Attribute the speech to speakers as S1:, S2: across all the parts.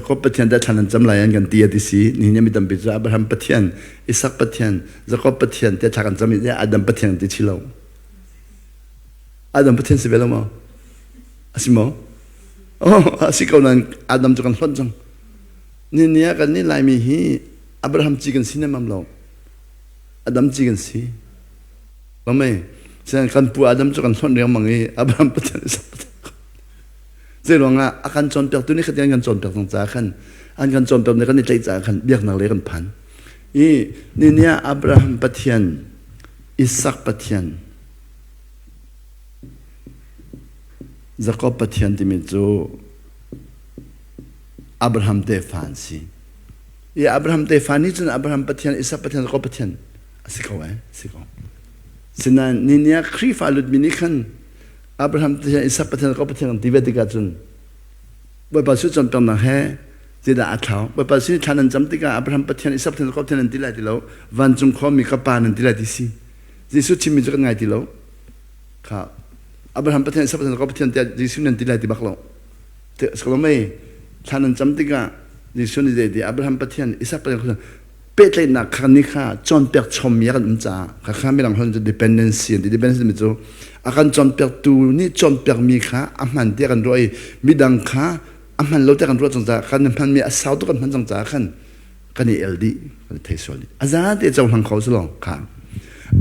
S1: ก็ปะเทียนได้ทันจำลายกันตีอดิสีนี่เนี่ยมีตั้งปีจะอับราฮัมปะเทียนอิสักปะเทียนจะก็ปะเทียนแต่ทันจำมีเนี่ยอาดัมปะเทียนที่ชิโลอาดัมปะเทียนสิเบลมั้งอาสิโมโอ้อาสิเขานั้นอาดัมจุกันหลดจังนี่เนี่ยกันนี่ลายมีฮีอับราฮัมจีกันสิเนี่ยมั่งเราอาดัมจีกันสิว่าไหมฉะนั้นกันปูอาดัมจุกันหลดเรื่องมั่งฮีอับราฮัมปะเทียนอิสักปะเทียนเจ้าหลวงอ่ะอาการจนเปียกตัวนี้เขาเรียกกันจนเปียกต่างจากกันอันกันจนเปียกในกันในใจจากกันเบียกนักเลกันพันนี่เนี่ยอับราฮัมปะเทียนอิสักปะเทียนจะก็ปะเทียนที่มีจูอับราฮัมเตฟานสิอับราฮัมเตฟานนี่จนอับราฮัมปะเทียนอิสักปะเทียนจะก็ปะเทียนสิเขาสิเขาฉะนั้นนี่เนี่ยครีฟาลุดมินิคันอับราฮัมที่อิสักปะเทนก็ปะเทนที่เวติกาจุนบ่ปัสสุจนเป็นนะเฮจะได้อัตถาวบ่ปัสสุทานันจำติกาอับราฮัมปะเทนอิสักปะเทนก็ปะเทนที่ไรที่เราวันจุงข้อมีกปานันที่ไรที่สิยิสุชิมิจุกันไงที่เราครับอับราฮัมปะเทนอิสักปะเทนก็ปะเทนที่ยิสุนันที่ไรที่บักเราแต่สกุลไม่ทานันจำติกายิสุนี่เดียอับราฮัมปะเทนอิสักปะเทนเป็ดเลยนักขันนี่ค่ะจนเปียกชมมีกันจ้าข้าไม่หลังคนจะ dependency ไม่รู้อาการจนเปียกตูนี่จนเปียกมีค่ะอามันเดียกันด้วยมีดังค่ะอามันเราเดียกันด้วยจังจ้าขันมันมีอาสาวตุกันมันจังจ้าขันกันนี่ LD กันเทสโซลีอาจารย์เดี๋ยวจะหลังเขาสิลองค่ะ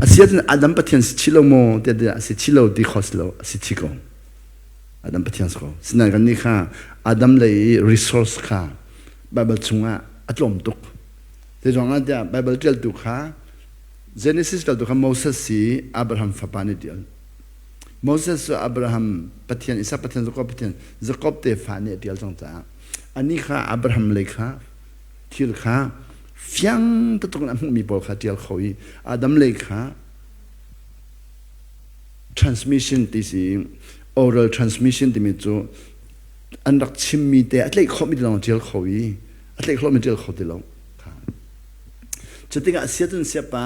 S1: อาเซียนอาดัมปะเทียนชิโลโมเดี๋ยวสิชิโลดีคอสโลสิชิโกอาดัมปะเทียนสโกสินั่นกันนี่ค่ะอาดัมเลย resource ค่ะบาเบิลชงอ่ะอัตลมตุกแต่จังหวะเดียบไบเบิลเจลตุกะ Genesis เจลตุกะ Moses สีอับราฮัมฟาปานิเดียล Moses อับราฮัมปะเทียนอิสักปะเทียนจักรปะเทียนจักรเตฟานิเดียลจังจ้าอันนี้ค่ะอับราฮัมเลยค่ะที่ละค่ะฟังตัวตรงนั้นมีบอกค่ะเดียลเขาอีอาดัมเลยค่ะ transmission ที่สิ oral transmission ที่มีจูอันรักชิมมีแต่อันเล็กเขาไม่ได้ลองเดียลเขาอีอันเล็กเขาไม่ได้เขาเดียลจะติงอาเซียนเสียป่า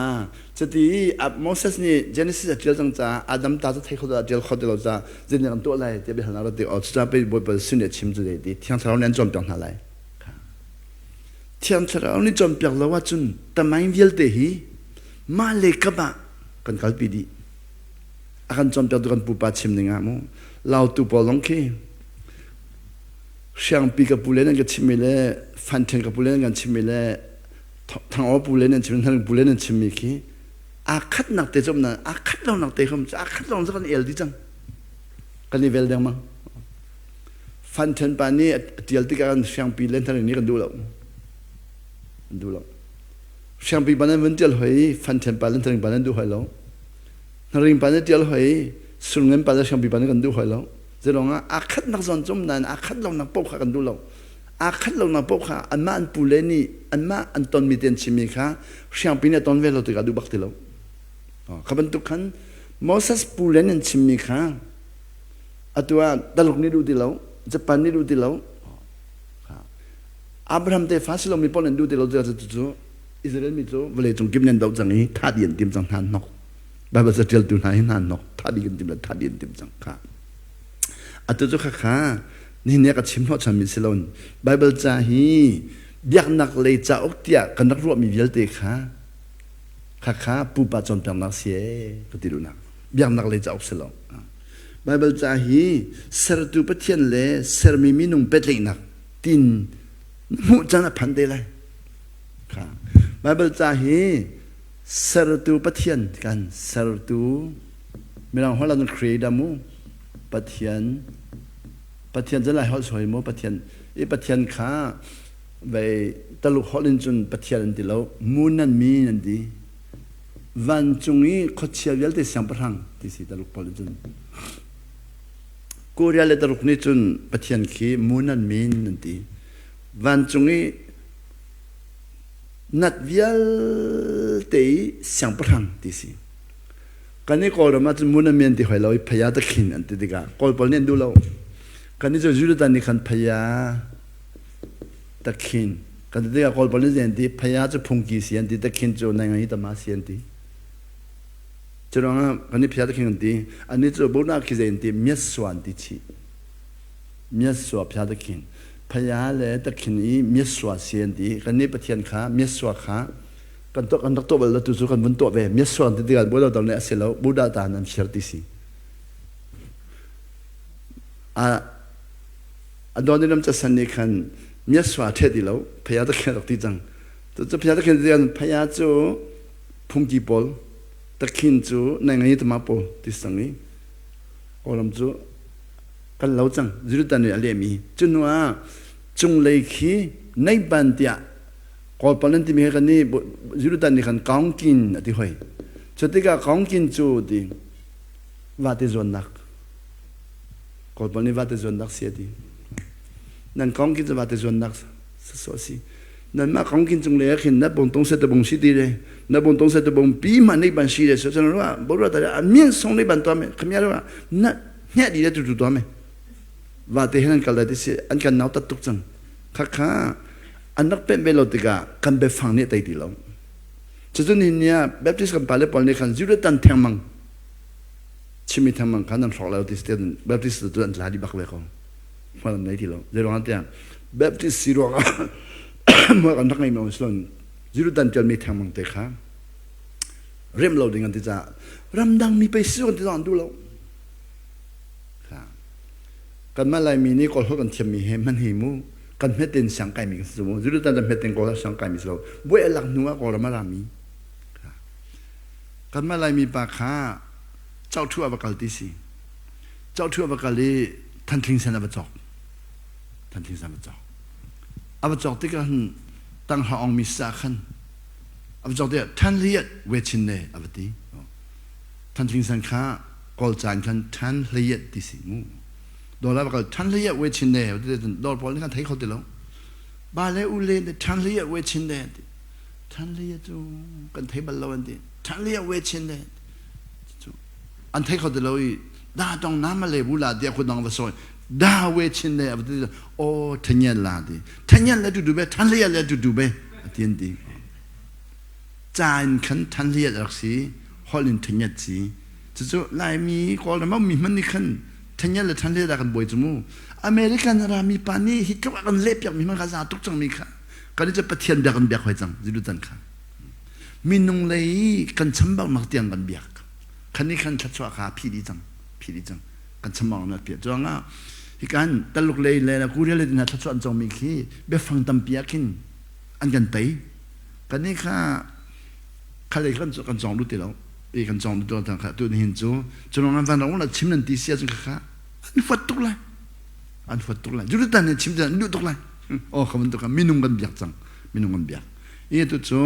S1: จะตีอับโมเสสนี่เจเนซิสเจลจังจ้าอาดัมตาจะเทเขาจะเจลเขาเดลจ้าเจนยังตัวอะไรจะไปหาเราตีออกจะไปบริสุทธิ์ชิมจุดดีที่ทางเราเนี่ยจอมเปียกอะไรที่ทางเราเนี่ยจอมเปียกแล้วว่าจุนแต่ไม่เวิลเตหีมาเล็กบ้ากันกัลปีดีอาการจอมเปียกตัวกันปูปัดชิมหนึ่งอ่ะมั้งเราตัวปอลงคีเชียงปีกับปูเล่นกันชิมเลยฟันเทนกับปูเล่นกันชิมเลยทางอปูเลนชิมทางปูเลนชิมมีกี้อาคัดนักเตะจมนั้นอาคัดเรานักเตะเขาอาคัดเราจะกันเอลดิจังกันนี่เวลเดียงมั้งฟันเทนปานี่เดียลที่กันเชียงปีเลนทางนี้กันดูแล้วเชียงปีปานี่วันเดียลหอยฟันเทนปาเลนทางปานี่ดูหอยแล้วทางริงปานี่เดียลหอยสุนเงินปานี่เชียงปีปานี่กันดูหอยแล้วจะลองอาคัดนักจนจมนั้นอาคัดเรานักปกกันดูแล้วอาคัดเราหน้าปกค่ะอันมาอันปูเลนี่อันมาอันตอนมีเตียนชิมิค่ะเชียงปีเนี่ยตอนเวลาตัวกันดูบักติเราขบันทุกขันโมเสสปูเลนี่ชิมิค่ะอัตัวตลกนี่ดูติเราญี่ปุ่นนี่ดูติเราอับราฮัมเตฟาสิลมีปนดูติเราจะจู่อิสราเอลมีจู่เวลาจงกิมเนนดาวจังนี้ท่าเดียนติมจังทานนกบาบาจะเจลตุนายนานนกท่าเดียนติมละท่าเดียนติมจังค่ะอัตัวจู่ค่ะนี่เนี่ยก็ชิมโนชันมิสลอนไบเบิลจ่าฮีเบียกนักเลยจ่าอกเตียกันนักรวมมีเวลเตค่ะปูปาจนเป็นนักเสียก็ติดดูนะเบียกนักเลยจ่าอกเสลองไบเบิลจ่าฮีเสร์ตูปะเทียนเล่เสร์มีมินุงเป็ดเลยนักตินมุจานะพันเดลัยค่ะไบเบิลจ่าฮีเสร์ตูปะเทียนกันเสร์ตูไม่ต้องหัวเราต้องครีดามูปะเทียนปะเทียนจะไล่เขาสวยมั้งปะเทียนปะเทียนข้าไปตลุกฮอลินจุนปะเทียนที่เรามูนันมีนันดีวันจงนี้เขาเชียร์เวลที่เสียงประทังที่สิตลุกฮอลินจุนกูเรียนเลยตลุกนี้จุนปะเทียนขี้มูนันมีนันดีวันจงนี้นัดเวลที่เสียงประทังที่สิกันนี้ก็เรามาจุนมูนันมีนันที่หอยเราพยายามตะขินอันที่ดีกันก็ปนเนี่ยดูเรากันนี้จะจุดตันนี้ขันพยาตะขินกันที่ก็คนปนิเสียนที่พยาจะพุ่งกี่เสียนที่ตะขินจะในงานนี้ตมาเสียนที่จะลองกันนี้พยาตะขินที่อันนี้จะบุญนักขี้เสียนที่เมียสวนที่ชีเมียสวนพยาตะขินพ พยาเลยตะขินี้มีสวาเสียนดีกันนี้ประเทียนขามีสวาขากันตัวเบลตุสุกันบนตัวเวมีสวาที่ดีกันบุตรตอนนี้เสร็จแล้วบุตรตานันเชื่อที่สิโดนนี่น้ำจะสันนิคันมีสวาเทดีแล้วพยาตะเขียนตกที่จังตัวพยาตะเขียนดีกันพยาจูพุ่งจีบอลตะขินจูในไงยี่ตมาปอลที่สังนี้โอลำจูกันเหล่าจังจุดตันนี่อะไรมีจุนว่าจงเลยขี้ในบันเดียก่อนปนันที่มีกันนี่จุดตันนี่กันกองกินที่ห้อยจุดที่ก็กองกินจูดีว่าที่ส่วนนักก่อนปนันว่าที่ส่วนนักเสียดีนั่นกองกินจะว่าที่ส่วนนักสวสินั่นมากองกินจงเลยขี้นับบงตรงเสตบงสิดีเลยนับบงตรงเสตบงปีมันในบันสิเลยฉะนั้นว่าบอกว่าแต่อันเมียนส่งในบันตัวมั้ยขมิ้นว่านั่นเนี่ยดีเลยจุดตัวมั้ยว่าที่เห็นกันเลยที่สิอันกันน้าตัดตุกจังข้าอันนักเป็นเบลติกากันไปฟังเนี่ยได้ดีแล้วฉะนั้นเนี่ยแบบที่สกันไปเลยปอนนี่กันจุดตันเทียงมังชิมิเทียงมังกันนั่งสอนเราที่สเตนแบบที่สุดอันลาดีบักเวกองฟังได้ดีแล้วเรื่องนั้นเนี่ยแบบที่สิรัวเมื่อกันทักในเมืองสโลนจุดตันจะมีเทียงมังเตะข้าเริ่มเราดิ่งกันที่จะรำดังมีไปสู้กันที่ตอนดูแล้วกันมาลายมีนี่ก็เขากันเทียมมีเฮมันหิมูกันเม็ดเต็นสังไก่มีสมมติจุดตันจะเม็ดเต็นก็สังไก่มีสโลบุ้ยหลักนัวก็มาลามีกันมาลายมีปากขาเจ้าทั่วประกาศที่สี่เจ้าทั่วประกาศเลยทันทิ้งเส้นอับจอกทันทิ้งเส้นอับจอกอับจอกที่กันตั้งหาองมิสาขันอับจอกเดียทันเลียดเวชินเน่อับตีทันทิ้งเส้นขากอลจานกันทันเลียดที่สี่มูโดนแล้วก็ทันเลียเวชินเดย์โดนพอนี่กันไทยเขาติดแล้วบาเลอุเลนทันเลียเวชินเดย์ทันเลียจูกันไทยบัลลวันติทันเลียเวชินเดย์อันไทยเขาติดแล้วด่าตรงน้ำมาเลยบุลาเดียคนดังว่าสวยด่าเวชินเดย์โอ้ทันยันลาดิทันยันแล้วดูเบทันเลียแล้วดูเบเตียนดีจานขันทันเลียรักสีฮอลลินทันยันสีจู่ๆลายมีก็แล้วมันมีมันนี่ขันทันยันและทันเลียดักันบ่อยจมูกอเมริกันรามีปานี่ฮิตกันเล็บอย่างมีมันกระซาตุกจังมีค่ะกันจะประเทียนเบียกันเบียกไว้จังจิดูจังค่ะมีนุ่งเลยกันชั้นบักมักเตียงกันเบียกคันนี้คันชัดชัวค่ะพี่ดีจังกันชั้นบักนัดเบียกจังอ่ะฮิกันตลกเลยนะกูเรียกเลยนะชัดชัวอันจงมีขี้เบียฟังตั้มเบียกินอันกันเตยกันนี้ค่ะเลยกันจองรู้ติแล้วกันจองตัวต่างค่ะตัวนี้เห็นจูจนนั้นวันเราชิมนันตีเสียจังค่ะอันฟัดตุกเลยจุดนั้นชิมจันดูตุกเลยโอ้คำนั้นตุกมีนุ่งกันเบียกจังมีนุ่งกันเบียกอีตัวจู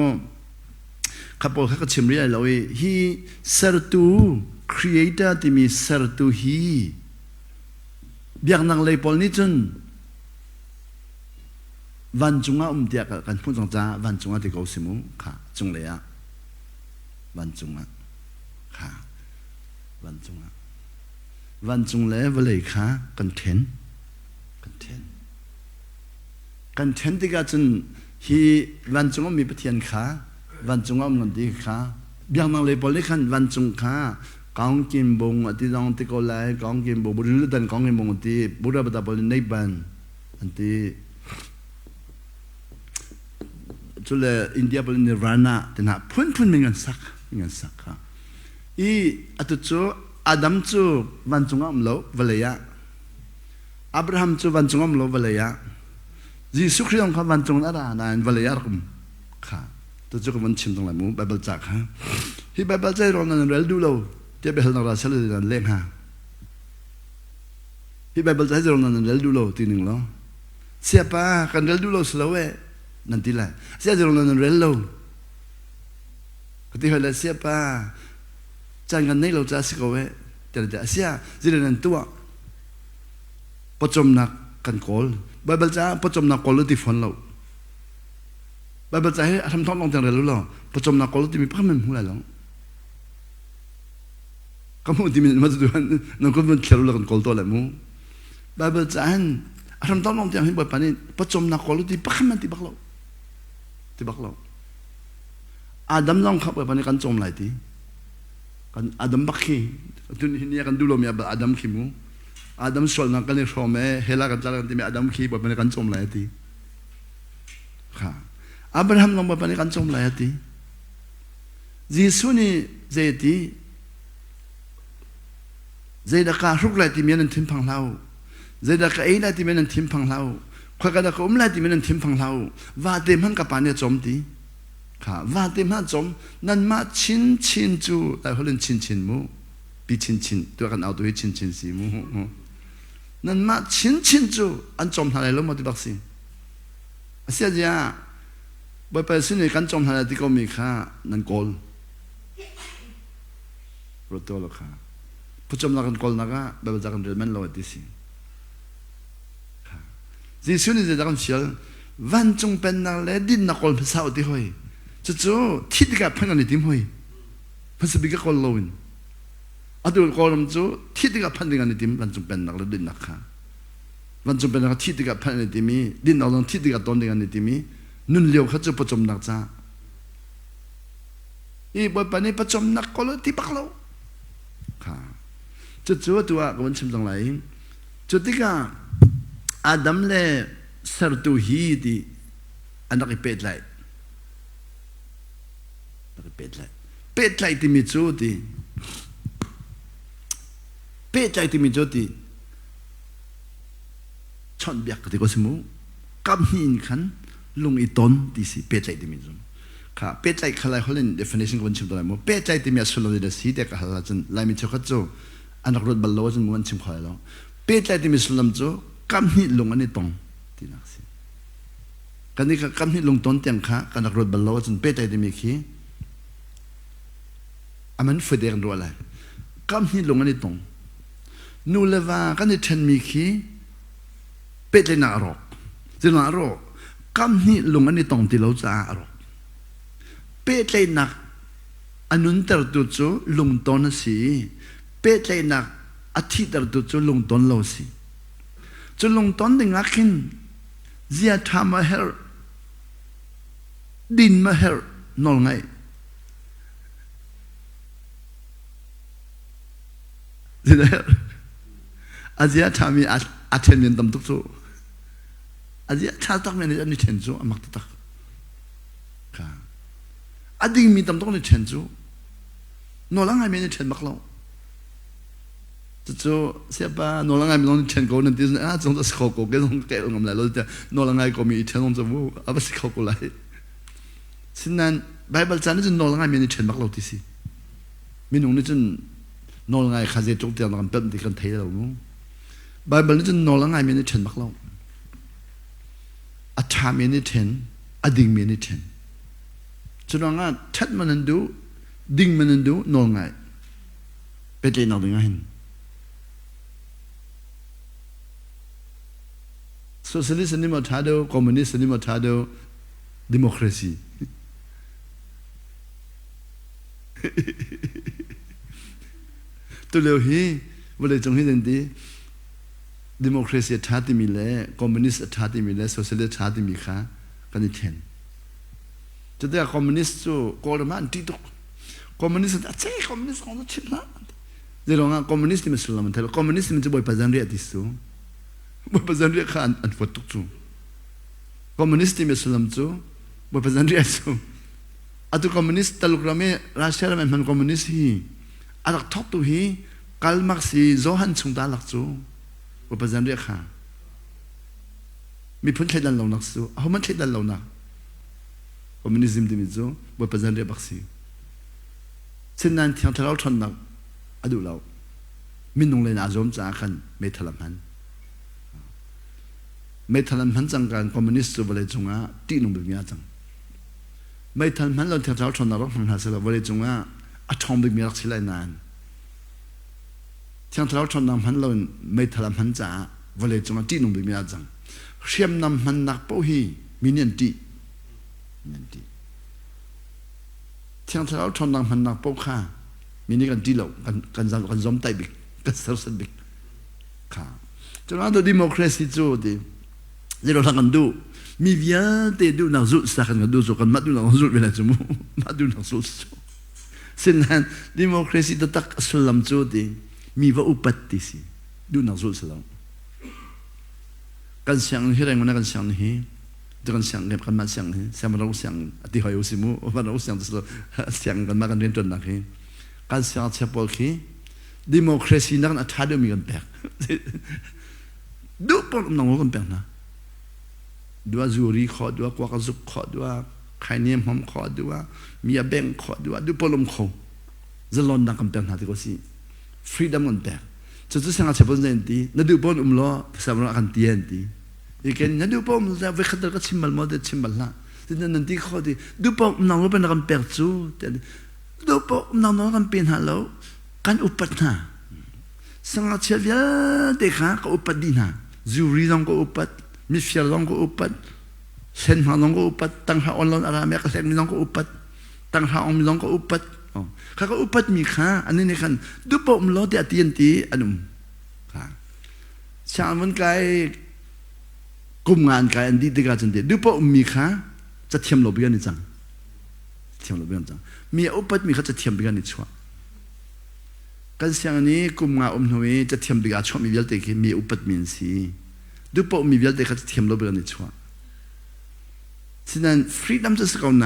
S1: ข้าพเจ้าก็ชิมเรียเราฮีเซอร์ตูครีเอเตอร์ที่มีเซอร์ตูฮีเบียกนังเลยพอลนี่จนวันจุงอ่ะเดียกกันพูดจังจ้าวันจุงอ่ะที่เขาสิมุค่ะจุงเลยอ่ะวันจุงอ่ะค่ะวันจุงเลยวันเลยค่ะกันเทนที่ก็จนฮีวันจุงมีปฏิญาณค่ะวันจุงมันดีค่ะเบียงนังเลยพอเลยขันวันจุงค่ะกองกินบงที่น้องที่เขาไล่กองกินบงบุรุษดันกองกินบงที่บุรุษบัดบอลในบ้านอันที่จุดเลยอินเดียบอลในรานาแต่น่ะพุ่นมีเงินสักค่ะอีอัตุจูอาดัมจูวันจุงอัมโลวเลยะอับราฮัมจูวันจุงอัมโลวเลยะยิสุคริสต์เขาวันจุงอะไรนั่นวเลยะรุมค่ะตัวจูก็มันชิมตรงไหนมูไบเบิลจักฮะที่ไบเบิลใจรอนันเรลดูโลเดี๋ยวไปหาเราเฉลยนันเล่งฮะที่ไบเบิลใจรอนันเรลดูโลทีหนึ่งแล้วเสียป้ากันเรลดูโลสโลเวนั่นทีไรเสียจะรอนันเรลโลก็ที่เวลาเสียป้าจังกันนี่เราจะสิกเอาไว้แต่จะเสียจีเรนันตัวปจมนักกันกอลไบเบิลจ้าปจมนักกอลที่ฝนเราไบเบิลจ้าให้ทำท้องลงจังเลยรู้หรอปจมนักกอลที่มีพระมันหัวไหลหรอก็มุ่งที่มันมาดูนั่นก็มันเขียนรู้กันกอลตัวอะไรมุ่งไบเบิลจ้าให้ทำท้องลงจังให้บ่อยปานนี้ปจมนักกอลที่พระมันที่บักเราอาดัมลองขับไปปานนี้กันจมไหลทีกันอาดัมบักขี้ตุนนี่กันดูลมยาบอาดัมขี้มู Adam sol na kan rome hela kan jalan timi Adam khi ba kan chom lai ti kha Abraham long ba kan chom lai ti Jisu ni zeti zeda ka ruk lai ti men tim phang lau zeda ka ei lai ti men tim phang lau khwa ka da ko lai ti men tim phang lau wa te man ka pa ne chom ti kha wa te ma chom nan ma chin chin chu lai holen chin chin mu bi chin chin to kan au to chin chin si mu nan ma chin chin chu an chom ha lai lo mo ti bak si asia ja ba pa sin ni kan chom ha ti ko mi kha nan kol ro to lo kha pu chom la kan kol na ga ba ba kan men lo ti si kha ji su ni ja kan sial van chung pen na le din na kol sa ti hoi chu chu thi ga phan ni tim hoi pa se bi ga kol lo in 아들 고름주 티디가 판딩하는 팀 완전 뺀나를 린나카 완전 뺀나가 티디가 판는 팀이 린나는 티디가 돈딩하는 팀이 눈려 가져 좀 낙자 이 뭐반에 좀 낙걸로 티박로 가 저저도와 그건 침정 라인 저디가 아담레 서두 히디 안다기 베드라이 베드라이 팀이 저디 Pecai ti mijoti chon biak ti ko semu kam hin khan lung iton ti si pecai ti mijom kha pecai khala holen definition kon chim dala mo pecai ti mi asolo de si de ka hala chen lai mi chokhat cho anak rod ballo chen mon chim khalo pecai ti mi sulam cho kam hi lung ani tong ti nak si kan ni ka kam hi lung ton tiang kha kanak rod ballo chen pecai ti mi khi aman feder ndo la kam hi lung ani tong nu leva kan ni chen mi khi pet le na ro je na ro kam ni lung ani tong ti lo cha ro pet le na anun tar tu chu lung ton si pet le na athi tar tu chu lung ton lo si chu lung ton ding akin zia thama her din ma her nol ngai Asia thami athen min tam tuk chu Asia tha tak men ni chen chu amak tak ka ading mi tam tok ni chen chu no lang ai men ni chen mak lo chu siapa no lang ai men ni chen ko ni dis a chong da skho ko ke dong ke ngam la lo ta no lang ai ko mi chen ong chu bu aba skho ko lai sinan bible chan ni no lang ai men ni chen mak lo ti si min ong ni chen no lang ai khaje chok tiang ngam pem ti kan thei lo mu Bible ni no lang ai mi ni chen mak lo a tha mi ni chen a ding mi ni chen chunanga that man du ding man du no ngai pe te na ding hin socialist ni ma tha do communist ni ma tha do democracy to lo hi vole chong hi den di Democracy thati mi le, communist thati mi le, socialist thati mi kha, kani ten. Jadi communist tu korban tidur. Communist tu aceh communist orang tu cina. Jadi orang communist ni mesti lama. Tapi communist ni macam boy pazan dia tisu. Boy pazan dia kha an fotuk tu. Communist ni mesti lama tu, boy pazan dia tu. Atu communist taluk rame Rusia rame man communist hi. Adak top tu hi, Karl Marx hi Johann chung dalak tu. Boy pazan dia kha. Mi pun cedal lau nak tu. Aku man cedal lau nak. Communism di mizo, boy pazan dia baksi. Senan tiang terlalu chonak, adu lau. Minung lain azom zakan metalamhan. Metalamhan jangkan komunis tu boleh junga ti nung bimya jang. Metalamhan lau tiang terlalu chonak roh menghasil boleh junga atom bimya silai nan. Tiang terlalu chonak han lau metalamhan za boleh junga ti nung bimya jang. Siam nam han nak pohi minian ti. Nanti. Tiang terlalu condang hendak poka, mini kan dilau, kan zom tai bik, kan sersen bik. Ka. Jangan tu demokrasi tu di, jadi orang kan tu, mi via te tu nak zut sakan kan tu so kan matu nak zut bela cemu, matu nak zut. Senan demokrasi tu tak selam tu di, mi va upat di si, ดูนักสู้สลองกันเสียงที่แรงมันกันเสียงนี้ดูกันเสียงเก็บกันมาเสียงนี้เสียงมันรู้เสียงที่หอยอุสิมูมันรู้เสียงสลเสียงกันมากันเรียนจนนักนี้กันเสียงเชฟบอลคีดิโมคราซีนักอัฐาเดียวมีกันแปลกดูปนน้องกันแปลกนะดูว่าจูรีขอดูว่ากวาดซุกขอดูว่าใครเนี่ยหอมขอดูว่ามีอาเบงขอดูว่าดูปนลมขอจะลอนดังกันแปลกนะที่ก็สิฟรีดัมกันแปลกจะจะเสียงเชฟบอลเซนตีนั่นดูปนล้อภาษาเรากันเตียนตีอีกนั่นดูปนจะเวขัดก็ชิมบัลโมเดชิมบัลละที่นั่นที่ขอดีดูปนน้องเป็นกันแปลกจูดูปนน้องกันเป็นฮัลโหลกันอุปถัมภ์สังฆเชฟยาเด็กฮะก็อุปดินะจูรีลองก็อุปดมิเชลลองก็อุปดเซนฮาลองก็อุปดตั้งหาออนไลน์อะไรเมก็เซนมิลองก็อุปดตั้งหาออนมิลองก็อุปดข้าก็อุปดมีข้าอันนี้ในขันดูปมล้อเดียตีนตีอันนุ่มค่ะชามันไกลกุมงานไกลอันดีดีกันจังเดียดูปมมีข้าจะเทียมลบกันนี่จังเทียมลบกันจังมีอุปดมีข้าจะเทียมกันนี่ชัวกันเสียงนี้กุมงาหน่วยจะเทียมบิกาชอบมีเวลเตกิมีอุปมินสีดูปมีเวลเตกิจะเทียมลบกันนิชัวฉะนั้นฟรีดัมจะสกาวไหน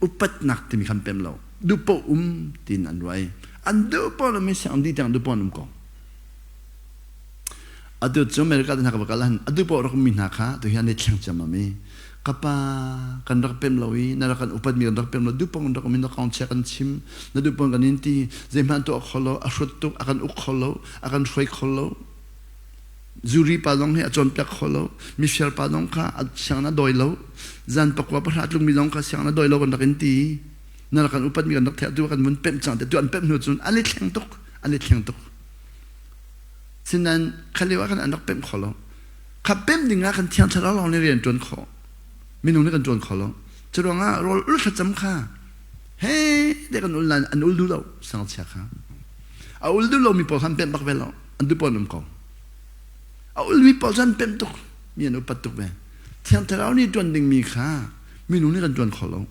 S1: อุปนักที่มีคำเป็นเราดูปตีนอันไว้อันดูปเราไม่เสียงดีจังดูปนุ่มกองอันดูจอมเมริกาที่นักบักลันอันดูปเราก็มีนักฮะตัวยันในเชียงจำมามีkappa kan rak pem lawi na kan upat mi rak pem lo dupong rak min account check kan chim na dupong kan inti zeman to kholo ashut to akan uk kholo akan shoi kholo zuri padong he achon plak kholo michel padong kha achana doilo zan pakwa pa hatlung mi long kha siang na doilo kan inti na kan upat mi kan rak the tu kan mun pem chang tu an pem nu chun ali thleng tok sinan khalewa kan anak pem kholo khapem dinga kan thiang chala long ne rian chon khoมีนุ่งนี่กันจวนขอร้องจะร้องอ่ะเราลุกจำค่ะเฮ้เด็กกันอุลลันอันอุลดูเราสังเกตค่ะเอาอุลดูเรามีปอลคันเป็นบักเวลอันดูปอนนุ่มกองเอาอุลมีปอลคันเป็นตุกมีอันอุปตุกเวเทียนเทเรานี่จวนดิ่งมีค่ะมีนุ่งนี่กันจวนขอร้อง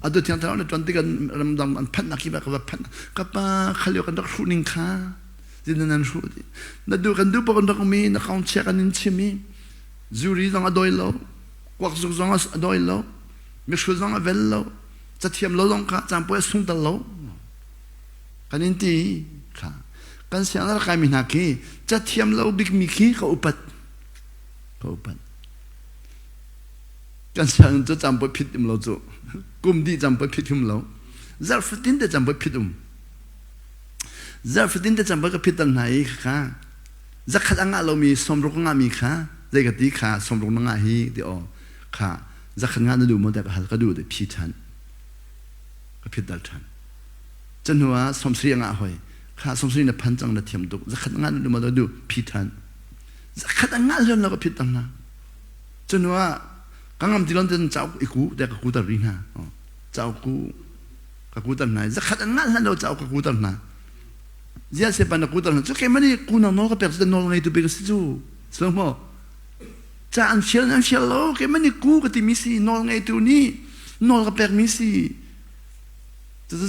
S1: อันดูเทียนเทเรานี่จวนที่กันรำดำอันพันนักขี้แบบกับพันกับป้าขลุ่ยกันดักชูนิ่งค่ะที่นั่นชูดินั่นดูกันดูปอกันดักมีนักเขาเช็คกันนินชิมีจูรีต้องอดอยเรากวักสุกซองอดอยโลมิชุซองอเวลโลจะเทียมโลลงค่ะจำพวกสุ่งตลโลกันอินทีค่ะกันเสียงอะไรกันมีนักขี้จะเทียมโลบิ๊กมีขี้เขาอุปัดกันเสียงจะจำพวกผิดอิมโลจูกุมดีจำพวกผิดอิมโลซาฟตินจะจำพวกผิดซาฟตินจะจำพวกผิดตั้งไหนค่ะจะขัดงานเรามีสมรุกงานมีค่ะใจกติค่ะสมรุกงานฮีเดียวค่ะจะขัดงานดูมันแต่ก็ดูแต่พิชันก็พิดดัลชันจนหัวสมศรีงาหอยค่ะสมศรีในพันจังในเทียมตุกจะขัดงานดูมันดูพิชันจะขัดงานเรื่องเราก็พิดตั้งนะจนหัวกังงามที่เราจะเจ้าอีกูแต่ก็กูตัดรินะเจ้ากูก็กูตัดไหนจะขัดงานเรื่องเราเจ้าก็กูตัดนะเจ้าเสพานกูตัดนะจะแค่ไม่ได้กูนอนก็เปิดจะนอนไงตัวเปิดสิจูสมมติจะอันเชียลโลแกมันนี่กูกับที่มิสีนอนไงตัวนี้นอนกับแปลกมิสี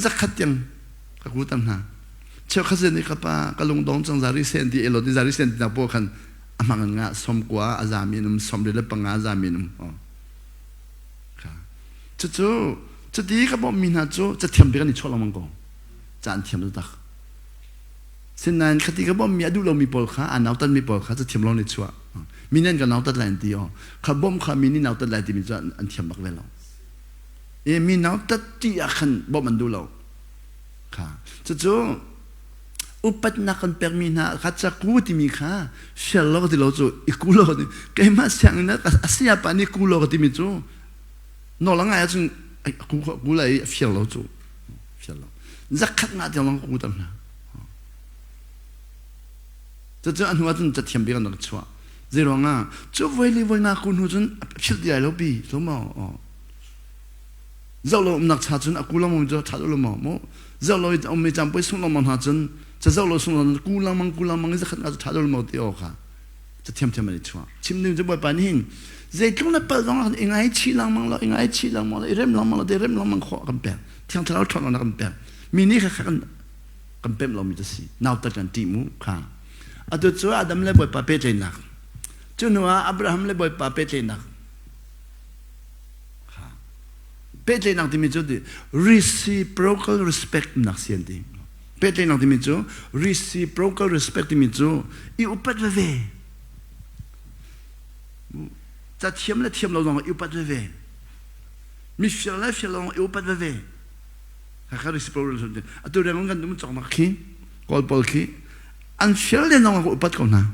S1: จะขัดยังกับกูตั้งหาเชื่อข้าเซนี่ครับป้ากลงดองจังจาริเซนที่เอโลที่จาริเซนที่นับพวกกันอามังงะสมกว่าอาจามีนุมสมเด็จปังอาจามีนุมค่ะจะดีครับผมมีนะจะเทียมไปกันนี่ชอบเรามังกรจานเทียมตัวตักเส้นนั้นคดีครับผมมีอดูเรามีปอลค่ะอันเอาตันมีปอลค่ะจะเทียมเราในชัวมีนั่นกันเอาตัดแรงตีอ๋อขับบ่มขามีนี่เอาตัดแรงตีมีจะอันเทียมบักเวลามีเอาตัดตีอาคันบ่มันดูเราค่ะจู่อุปนักกันเปิดมีนะขัดจากกูที่มีค่ะเชื่อเราที่เราจู่อีกูเราที่แกมาเสียงนะอาศัยปานี่กูเราที่มีจู่นอหลังไงจู่กูเลยเชื่อเราจู่เชื่อเราจะขัดงานที่เรากูตั้งนะจู่อันหัวจู่จะเทียมไปกันนักชัวเจ้าง่ะจู่ไว้เลยไว้งาคุณหัวจนพิจารณาแล้วปีสมมติเจ้าเราหนักชาจนกูเราไม่จะชาจนเราไม่เจ้าเราไม่จำเป็นส่งเรามันหาจนจะเจ้าเราส่งเรากูเรามันจะขัดงานชาจนเราไม่ได้ออกค่ะจะเทียมมาเลยชัวชิมนึงจะบ่อยปานหิ่งเจ้าตรงนั้นเปิดร้องเองไงชีลังมังเราเองไงชีลังมังเราเริ่มลังมังเราเริ่มลังมังขอกันแปะเที่ยงเราถอดเรากันแปะมีนี่ค่ะกันแปะเรามีจะสินาวตัดกันตีมูค่ะ atu chu Adam le boy pa pe tle nak chu nuwa Abraham le boy pa pe tle nak pe tle nak timi chu di reciprocal respect nak sian di pe tle nak timi chu reciprocal respect timi chu I upat ve ta thiam lo dong I upat ve mi fiel lo I upat ve ka reciprocal respect atu reng kan dum chok nak khi kol pol khi an fiel le nong ko upat ko na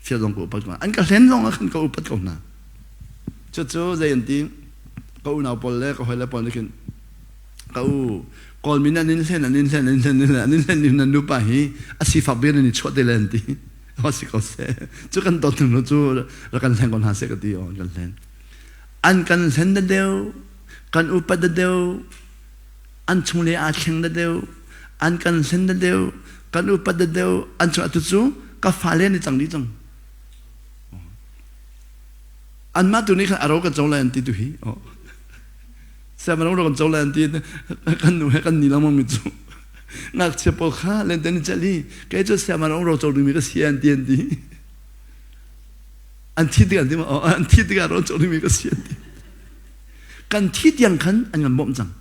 S1: fiel dong ko upat ko an ka len long kan ko upat ko na chu zain ti ko na pol le ko hele pol kin ko kol mina nin sen nin nu pa hi asi fa be ni chot de len ti asi ko se chu kan to tu chu ra kan len kon ha se ka ti on kan len an kan sen de deu kan upat de deu an chung le a cheng de deu an kan sen de deu kan upat de deu an chu atu chu ka fa le ni chang di chang an ma tu ni kan aro ka chong la an ti tu hi Saya malam orang jalan nanti kan nilam mamitu, nak cepol kah lenten jali, kayak tu saya malam orang jalan mereka sian nanti, anti tiga orang jalan mereka sian nanti, kan tiang kan angan bom jang,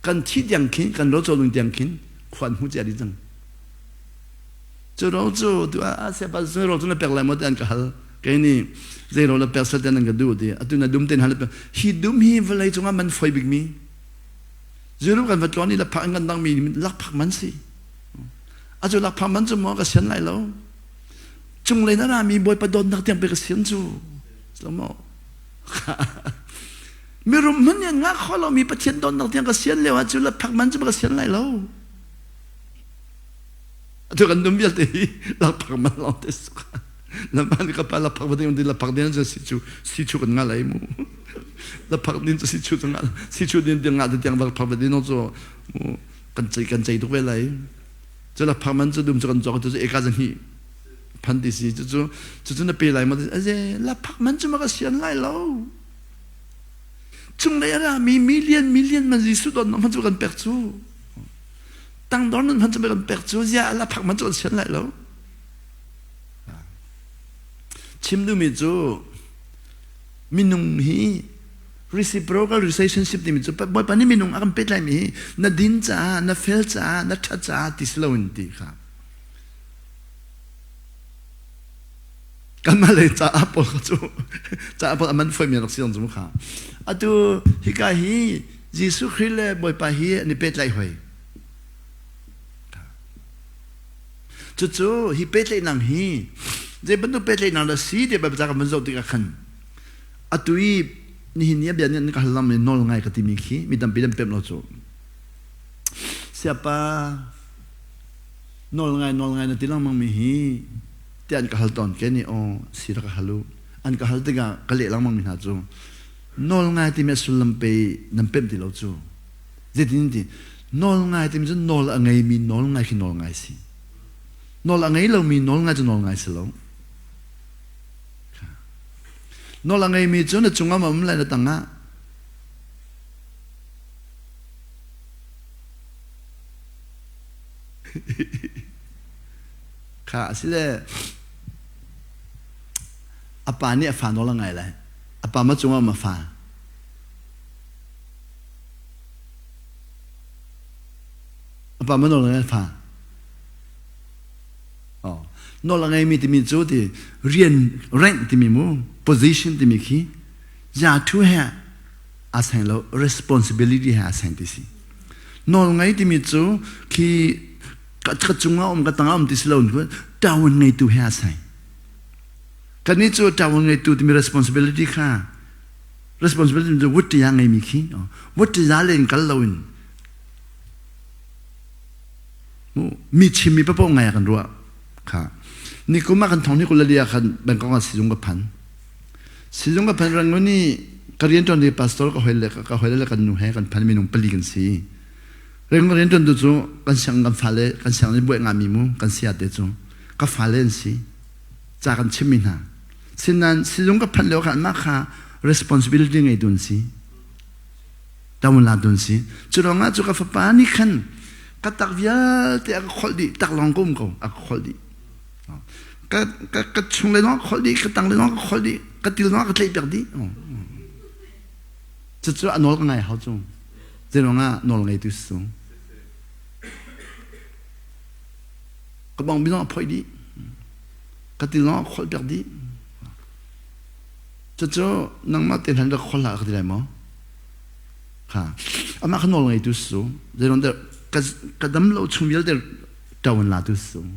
S1: kan tiang kin kan orang jalan tiang kin, kuan hu jadi jang, orang tu siapa orang tu nak pergi lama tu angkahal. Kaya ni, zero la persa tan ang gadu di. Atu na dumten halap. Hidum hi valay tunga man foy bigmi. Zero kan vatlo ni la paangan dang mi lakpak man si. Atu lakpak man su mo kasyan lai lo. Chung lay na rami boy pa doon naktiang pe kasyan su. Slomo. Meron man yan nga kolo mi patyan doon naktiang kasyan lewa. Atu lakpak man su kasyan lai lo. Atu kan dumbial te lakpak man lang tesuka. Naman ka pa lapak ba din lapak din sa sichu kan ngalay mo lapak din sa sichu din nga din lapak ba din so kan chay to welay so lapak man so dum so kan so to ekazan hi pandisi so na pelay mo ase lapak man so makasyan lai lo chung layara mi million man zisu don man so kan perchu tang don man so kan perchu ya lapak man so kasyan lai lo chimdumizu minung hi reciprocal relationship dimizu boy pani minung akan petlai mi na dincha na felcha na thacha tislawinti kha kamale cha apol chu cha apol aman foi mi roxion zum kha atu hikahi jisu khrile boy pa hi ni petlai hoi chu hi petlai nang hi Jadi bentuk petlai nang la si dia berbicara menjauh tiga kan. Atui ni hinia biarnya ni kahalam ni nol ngai katimiki midam bidam pem lojo. Siapa nol ngai nanti lang mamihi tian kahal ton keni o sira kahalu an kahal tiga kali lang mamihi hajo. Nol ngai timnya sulam pe nampem di lojo. Jadi nanti nol ngai timnya nol angai mi nol ngai ki nol ngai si. Nol angai lo mi nol ngai nol ngai selo. No lang ay medyo na chunga mamla na tanga. Ka sila apa ni afa no lang ay la. Apa ma chunga ma fa. Apa ma no lang ay fa. Oh. No lang ay mi timi zo di rian rank timi mo. Position di miki, ya tu hai asan lo responsibility hai asan disi. Nol ngai di mitu ki kacunga katanga disi lo nku tahun ngai tu hai asan. Kani tu tahun ngai tu di responsibility ka responsibility di wuti yang ngai miki, wuti zalen kalawin. Mi chimi papo ngai akan ruak ka. Ni kumakan thong ni kulalia kan bangkong asijung kapan. Sijong ka panrang ni karienton di pastor ka hoile kan nuhe kan panminong paligan si. Reng karienton do jo kan siang kan fale kan siang ni buat ngami mu kan siate jo ka falen si. Ja kan chimina. Sinan sijong ka panleo kan maka responsibility ngai dun si. Damun la dun si. Churanga jo ka fapani kan katak vial te ak kholdi tak longkom ko ak kholdi. cái chung lên nó khó đi cái tăng lên nó khó đi cái tiêu nó cái lấy đi chứ anh nói cái ngày hao chung thế nó ngã nói ngày tu xuống cái bóng bị nó phơi đi cái tiêu nó khó đi chứ nang mà tiền hành được khó là cái gì lại mà ha mà cái nói ngày tu xuống thế nó cái đâm lâu chung nhiều để trâu là tu xuống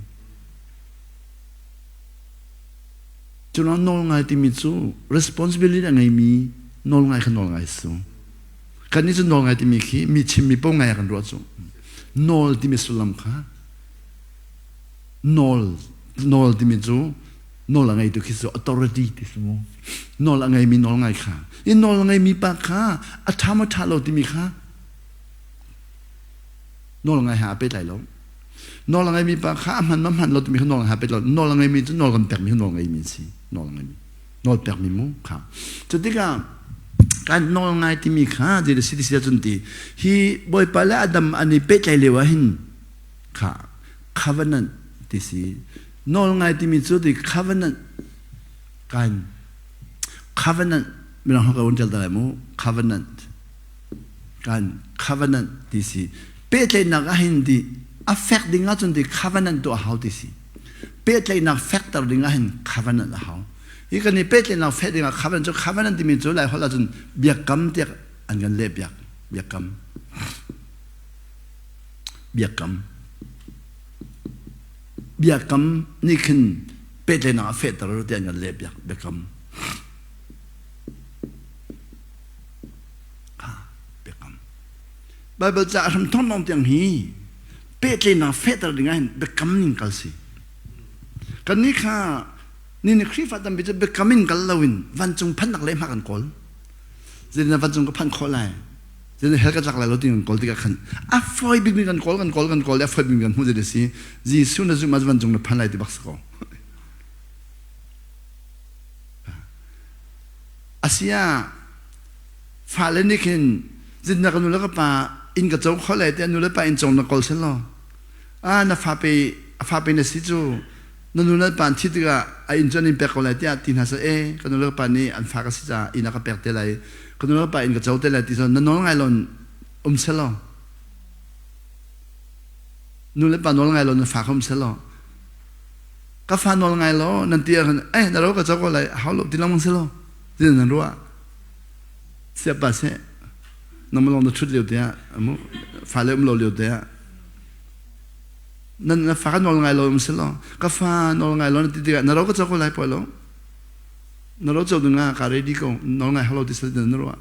S1: cho nó nói ngày thì mình chú responsibility là ngày mi nói ngày không nói ngày xuống cái này chú nói ngày thì mình khi mi chim mi bông ngày kan rồi chú nói thì mình sulam khá nói thì mình chú nói là ngày tu khi chú authority thì chú nói là ngày mi nói ngày khá in nói là ngày mi pa khá tham lâu thì mi khá nói là ngày hạ bê lại lắm nói là ngày mi pa khá man lâu thì mi nói là hạ bê lâu nói là ngày mi chú nói gần bẹt mi nói ngày mi si nói là ngày mi nói bẹt mi mu khá cho tức là cái nói ngày thì mi khá thì là sự thực chuẩn thì hi boy pala Adam anh bê lại liwa hin khá covenant thì si nói ngày thì mi chú thì covenant cái covenant mình nói cái vấn đề là mu covenant cái covenant thì si bê lại naga hin thì affect dinga chun thì covenant to how thì si bê lại na factor dinga hin covenant là how ý cái này bê lại na factor dinga covenant cho covenant thì mình chú lại hỏi là chun biak cam tiak anh gần lệ biak cam ni khinh bê lại na factor rồi thì anh gần lệ biak cam Bible cha ram thon nom tiang hi pet le na fet ar dinga hin be kamin kal si kan ni kha ni khri fa tam bi be kamin kal lawin van chung phan nak le ma kan kol zin na van chung ko phan khol lai zin hel ka chak lai lo ting kol ti ka khan a foi big kan kol a foi big kan hu de si ji su na zu ma van chung na phan lai ti bak ko asia fa le ni kin zin na kan lu ka pa in cái chỗ khó lại thì anh nói in trong nó còn xem lo na pha pe na si chu nó nói bạn chỉ cái in trong in bẹc còn lại thì tin hả sao cái nói bạn này anh pha cái gì ra in cái bẹc thế này cái nói bạn in cái chỗ thế này thì sao nó nói ngay luôn xem lo nói bạn nói ngay luôn pha không xem lo cái pha nói ngay lo nên tiền nó nói cái chỗ còn lại hảo lộc thì làm xem lo thế là nó à sẽ bà sẽ nó mới làm được chút liều thế amo phải lấy lo liều thế nên phải cái nói ngay lo xem lo cái pha nói ngay lo thì nó nói cái chỗ còn lại phải lo nó nói chỗ đừng cái đấy đi con nói ngay hello thì sẽ đến nó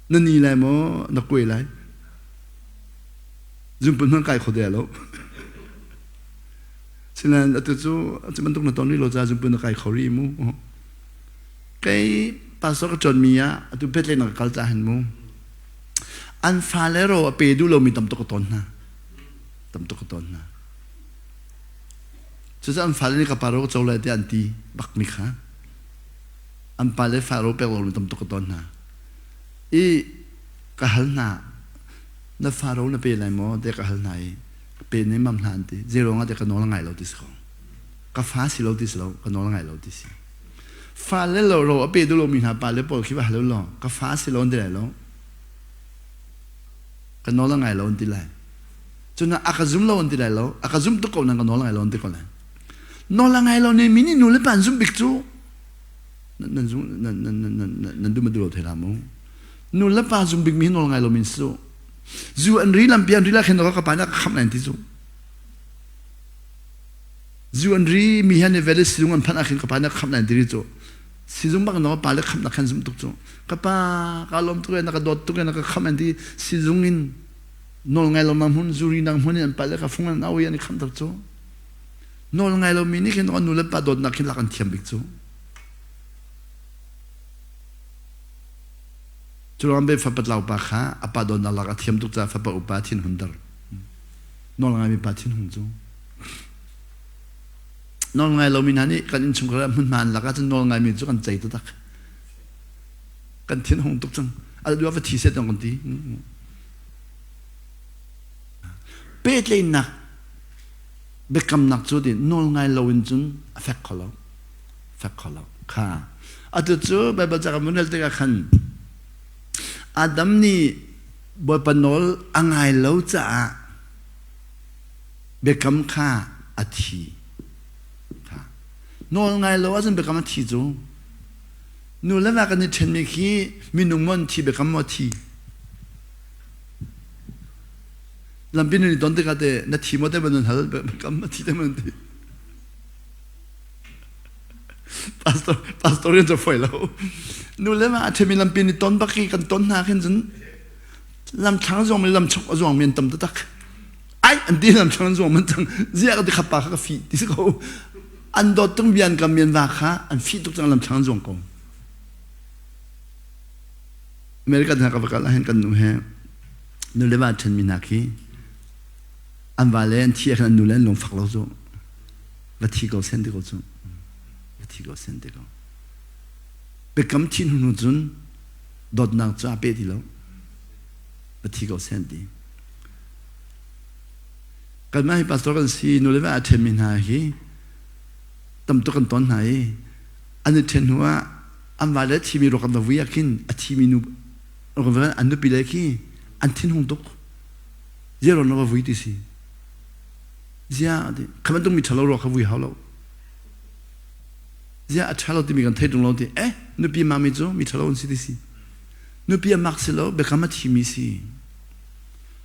S1: nên như này mà nó quay lại dùng bún nó cài khổ đẻ lo cho nên từ chỗ chúng mình tung nó tao đi lo ra dùng bún nó cài khổ đi mu cái ta số cái chuẩn mi á tụi biết lên nó cái giá hình mu anh pha lẽ rồi pe du lo mi tầm tốc tôn na chứ anh pha lên cái paro châu lại thì anh ti bạc mi khá anh pha lên pha rồi pe lo mi tầm tốc tôn na ý cái hal na nó pha rồi nó pe lại mo để cái hal này pe này mắm hàn thì zero ngã để cái nó là ngày lâu tí sao cái phá xí lâu tí sao cái nó là ngày lâu tí sao pha lên rồi pe du lo mi hà pa lên bỏ khi vào lo cái phá xí lâu tí lại lo cái nó là ngày lâu tí lại cho nên akazum lâu tí lại lo akazum tôi còn là cái nó là ngày lâu tí còn lại nó là ngày lâu nên mình nuôi bạn zoom big chú nên đúng mà được thế làm không nuôi bạn zoom big mình nó là ngày lâu mình số dù anh rí làm pian rí là khi nó có cái bạn nó khăm này tí chú dù anh rí mi hắn về đây sử dụng anh phán khi cái bạn nó khăm này tí chú sử dụng bằng nó bạn nó khăm nó khăn zoom tục chú cái ba cái lom tụi nó cái đốt tụi nó cái khăm này tí sử dụng in nó ngày lâu mà hun zuri nang hun anh bạn nó cái phung anh ao yên khăm tục chú nó ngày lâu mình khi nó nuôi bạn đốt nó khi là cái thiam big chú chúng anh bé phát bát lao bạc ha, apa don Allah cái thiam tục ra phát bát upa thiên hồn dar, nó là ngày bị bát thiên hồn chú, nó là ngày lâu mình này cái in chung cái mình man là cái chân nó ngày mình chú cái chạy tự đắc, cái thiên hồn tục chăng, ở đó phải thi xét trong con tí, bê lên nè, เบกำนักจุดนอลไงเราอินจุนเฟกเขาค่ะอาตุจูไปบัจจากมุนเดลติกาขันอาดัมนี่บอยปนอลอังไงเราจะเบกำค่าอาทีค่ะนอลไงเราว่าจะเบกำอาทีจูนูเล่นว่ากันในเชนมิคีมีนุ่มมันทีเบกำอาทีลำพินุนี่ตอนเด็กก็นัดทีมอเตอร์มันหันเบกำอาทีเต็มมันทีpastor rin sa foi lo nule ma athemi lampin ni ton baki kan ton na khin jun lam thang zong me lam chok zong men tam tak ai an di lam thang zong man chang zia ka khapa ka fi ti ko an do tung bian kam men wa kha an fi tuk chang lam thang zong ko america da ka ba la hen kan nu he nule ma athemi na ki an valen thi kan nule long phak lo zo la thi ko sen de ko zo 티고 센데고 백감 티누는 준 덧낭 자 베디로 티고 센디 kalmai pastoran si nuleva atheminahi tamtokan ton hai ane tenua amwale thimi ro kan wiakin athiminu ro anu pileki antin hongdok zero no vuitisi zia de kamandong mi thalo ro kha wi halo zia achalo ti mi kan thedung lo ti nu pi mami jo mi thalo on si disi nu pi maxilo be kama thimi si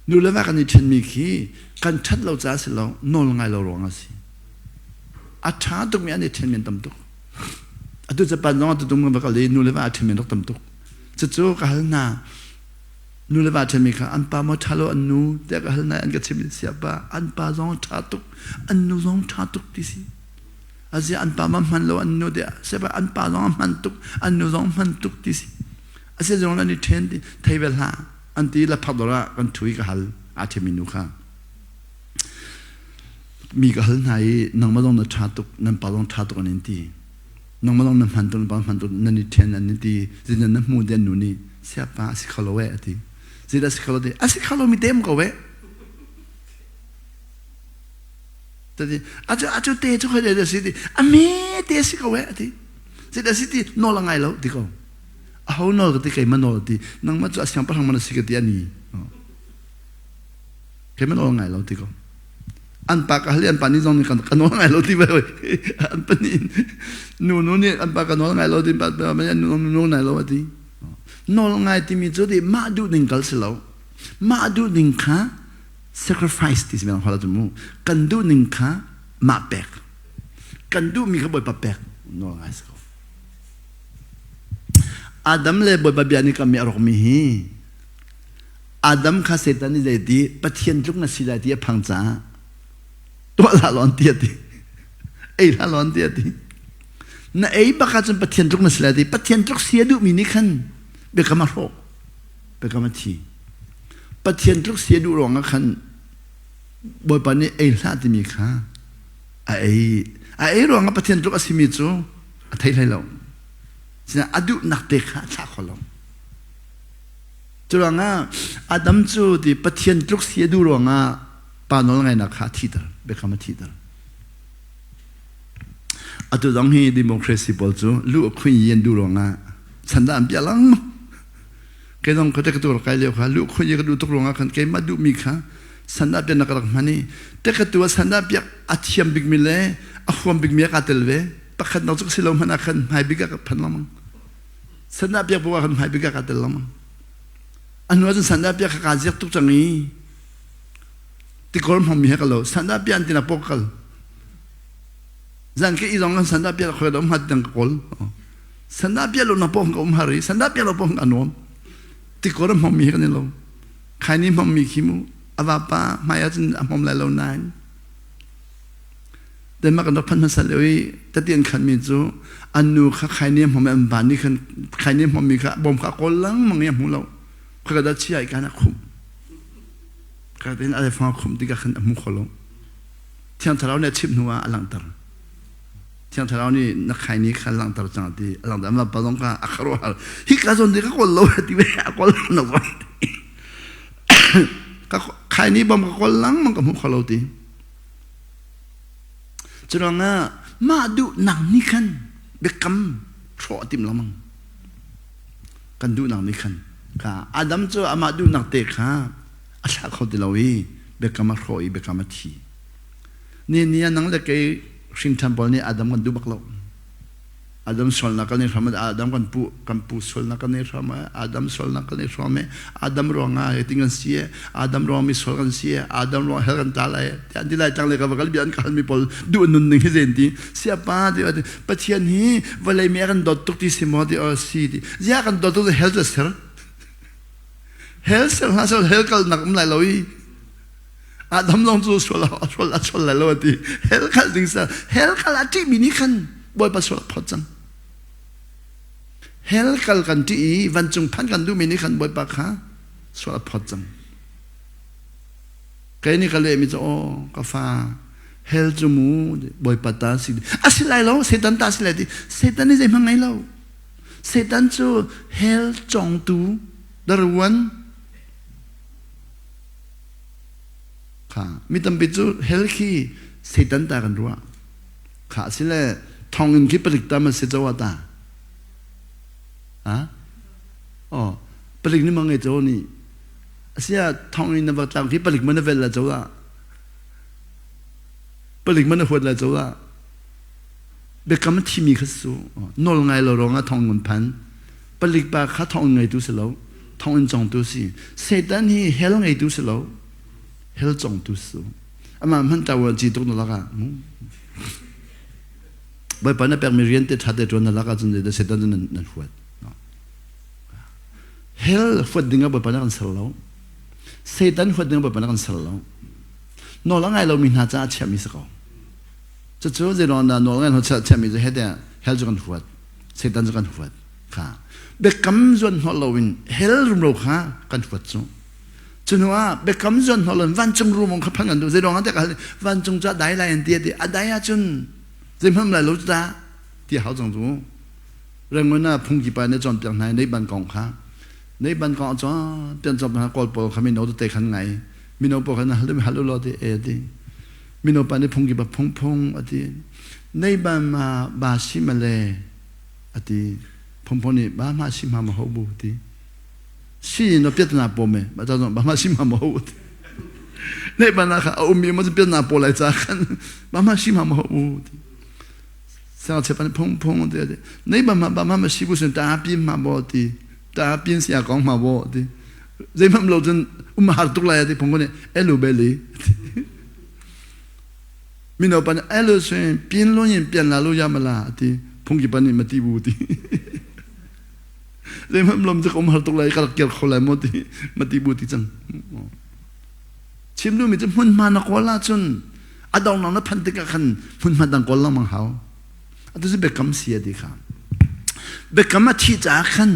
S1: nu leva kan ni chen mi ki kan chat lo za si lo no lo ngai lo ro nga si acha tuk mi ane chen men tam tuk atu za pa no atu tum ba ka le nu leva chen men tam tuk chu chu ka hal na nu leva chen mi ka an pa mo thalo an nu te ka hal na an ka chim sia pa an pa zong tha tuk an nu zong tha tuk ti si Asia an pa man lo an no de seba an pa long man tuk an no long man tuk ti si asia jong la ni ten di thaivel ha an ti la phadora kan thui ka hal a theminu kha mi ka hal nai nang ma long na tha tuk nan pa long tha tuk an ti nang ma long na man tuk nan ni ten an ti zin na mu de nu ni sia pa si khalo we ati zida si khalo de asi khalo mi dem ko we tadi ajo te chu khale de siti ame te si ko we ati sida siti no la ngai lo ti ko a ho no ti kai man no ti nang ma chu asyam pa hang man si ka ti ani ke man no ngai lo ti ko an pa ka halian pa ni jong ni kan no ngai lo ti we an pa ni nu ni an pa ka no ngai lo ti pa ma nu ngai lo ti no ngai ti mi chu di ma du ning kal si lo ma du ning kha sacrifice this man hala tumu kandu ningka ma pek kandu mi ka boy pa pek no guys ko adam le boy pa biani ka mi arok mi hi adam kha setan ni di pathian luk na sila ti phangcha to la lon ti ti ei la lon ti ti na ei ba ka chen pathian luk na sila ti pathian luk sia du mi ni khan be ka ma ro be ka ma thi pathian luk sia du rong khan boy pa ni ei la ti mi kha ai ro nga pathian luk asimi chu a thai lai lo sina adu nak te kha cha kholo churanga adam chu di pathian luk sia du ro nga pa no ngai na kha thi dar be kha ma thi dar atu dang hi democracy bol chu lu khun yen du ro nga sanda am pya lang ke dong ko te ka tu ka le kha lu khun ye ka du tok ro nga khan ke ma du mi kha sanda pya na ka mani te ka tu sanda pya athiam big mile a khom big mi ka telve pakhat na chu silo mana khan mai big ka phan lam sanda pya bo khan mai big ka tel lam anu jan sanda pya ka jek tuk changi ti kor mom mi ka lo sanda pya an tina pokal zan ke i dong sanda pya ko dom hat dang kol sanda pya lo na pong ko hari sanda pya lo pong anom ti kor mom mi ka ni lo khani mom mi khimu avapa maya jin mom la lo nan den ma kan do phan sa lewi ta tien khan mi chu anu kha khani mom am ban ni khan khani mom mi kha bom kha kol lang mang ya mu lo kha da chi ai kana khum kha den ale fa khum ti ka khan mu kholo thiang tharau ne chip nuwa alang tar thiang tharau ni na khani kha lang tar chang ti alang da ma pa long ka akharo hi ka zon de ka kol lo ti we kol no wa ka khai ni bom ka kol lang mang ka mu kholo ti จุดงามาดูหนังนี่ขันเบกกัมโชติมละมังกันดูหนังนี่ขันค่ะอาดัมจะอามาดูหนังเตะค่ะอาชาเขาติลาวีเบกกัมโชยเบกกัมทีนี่นังเล็กชิงทัมบอลนี่อาดัมกันดูบักเราอาดัมสอลนักนี่ทำไมอาดัมกันปูสอลนักนี่ทำไมอาดัมสอลนักนี่ทำไมอาดัมร้องไห้ติงันเสียอาดัมร้องมิสอลกันเสียอาดัมร้องเฮกันตาลายที่อันที่ไรจังเลยกับกันเบียนกันมีพอดูนุ่นหนึ่งที่เซนตีเสียป้าที่ว่าปัจจัยนี้วันเลยมีกันดอตตุกที่สิมอที่อสีที่เสียกันดอตตุกเฮลส์เซอร์เฮลส์น่าจะเฮลกันนักไม่เลยอาดัมลองจูสอลเลยที่เฮลกันจริงสิเฮลกันละที่มินิคันบอยปัสสาวะพอจังเฮลกัลกันที่วันจงพันกันดูมินิขันบอยปากฮะสวดพอจังใครนี่ก็เลยมิจะโอ้กาฟ้าเฮลจมูบอยปัตตาสิอาศิลายเราเซตันตาศิลายดิเซตันนี่จะมังไงเราเซตันจูเฮลจงตูดารวันค่ะมิตัมปิจูเฮลคีเซตันตากันรัวค่ะศิลายทองเงินคิดผลิตตามมันเสจวตาอ๋อผลิตนี่มังไงโจนี่เสียทองอินนับตังที่ผลิตมันเวลาโจละผลิตมันหัวละโจละเบกมันที่มีขั้นสูนอลไงเราร้องทองเงินพันผลิตปากข้าทองไงดูสิเราทองอินจงดูสิเสด็จนี่เฮลไงดูสิเราเฮลจงดูสิอามามันจะว่าจีตุกนรกะใบปานเป็นมีเรียนแต่ทัดเดือนนรกะจนเดือดเสด็จนั่นหัวเฮลฟัดดิ้งกับปนักกันสลาวเซตันฟัดดิ้งกับปนักกันสลาวนอลไงเรามีหน้าจ้าเชื่อมิสกาวจะเจอจะรอนนอลไงเราเชื่อมิจะเฮ็ดเนี่ยเฮลจะกันฟัดเซตันจะกันฟัดค่ะเบกกัมจวนนอลวินเฮลรุมโลค่ะกันฟัดจูจนว่าเบกกัมจวนนอลวันจงรูมงขับพังกันดูจะรอนแต่กันวันจงจะได้ไรอันเดียดีอะได้อะจนจะเพิ่มไรรู้จ้าที่เขาจงจูเรื่องนั้นพุ่งกี่ไปในจอมเตียงไหนในบันกองค่ะในบันกองจ้าเปลี่ยนจบหากอลปอลเขาไม่โน้ตเตะขันไงมีโน้ตปอลขันฮัลโหลฮัลโหลรอดีเอดีมีโน้ตปานในพงกีบพงอดีในบันมาบาชิมาเลอดีพงนี่บ้ามาชิมาหัวบุตรีชีนเราเปลี่ยนหน้าปอมบ้าจ้าบ้ามาชิมาหัวบุตรในบันนะคะเอามีมันจะเปลี่ยนหน้าปอลเลยจ้าขันบ้ามาชิมาหัวบุตรเสียงเชฟปันพงเดียดในบันมาบ้ามาชิบุษตาปีมาบอดีตาพินเสียกองมาบ่ดิเจมันเราจนมาหาตุกลายดิผมก็เนี่ยเอลูเบลีมิโนปันเอลูส่วนพินลุยเปลี่ยนลาลุยามาลาดิผมกี่ปันนี่มาตีบูดิเจมันเราจะมาหาตุกลายก็เกี่ยวกับอะไรหมดดิมาตีบูดิจังชิมดูมิจะมุ่นมานักวลาจนอดองนังนับพันติกะขันมุ่นมาดังกอลละมังเขาอันนี้จะเบกคำเสียดีครับเบกคำมาชี้จ้าขัน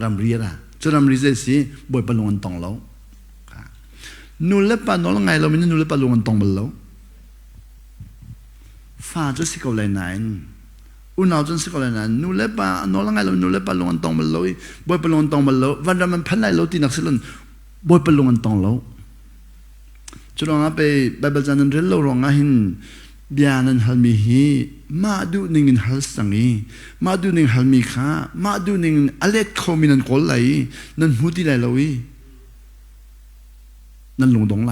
S1: รำเรียระจะรำเรียสิบ่อยปลงอันตองแล้วนูเล็บปานน้องไงเราไม่ได้นูเล็บปลงอันตองมาแล้วฟ้าจะสิกเอาเลยไหนอุณหภูมิจะสิกเอาเลยไหนนูเล็บปานน้องไงเรานูเล็บปลงอันตองมาแล้วบ่อยปลงอันตองมาแล้ววันนั้นมันพันไหนเราตีนักสิลันบ่อยปลงอันตองแล้วจะลองไปไบเบิลจันทร์เรื่องเราลองหินเบียนันฮัลมีฮีมาดูหนึ่งฮัลสังฮีมาดูหนึ่งฮัลมีข้ามาดูหนึ่งอเล็กโคมินันโกลไหลนั่นหูที่ไหลเราอีนั่นลงตรงไหล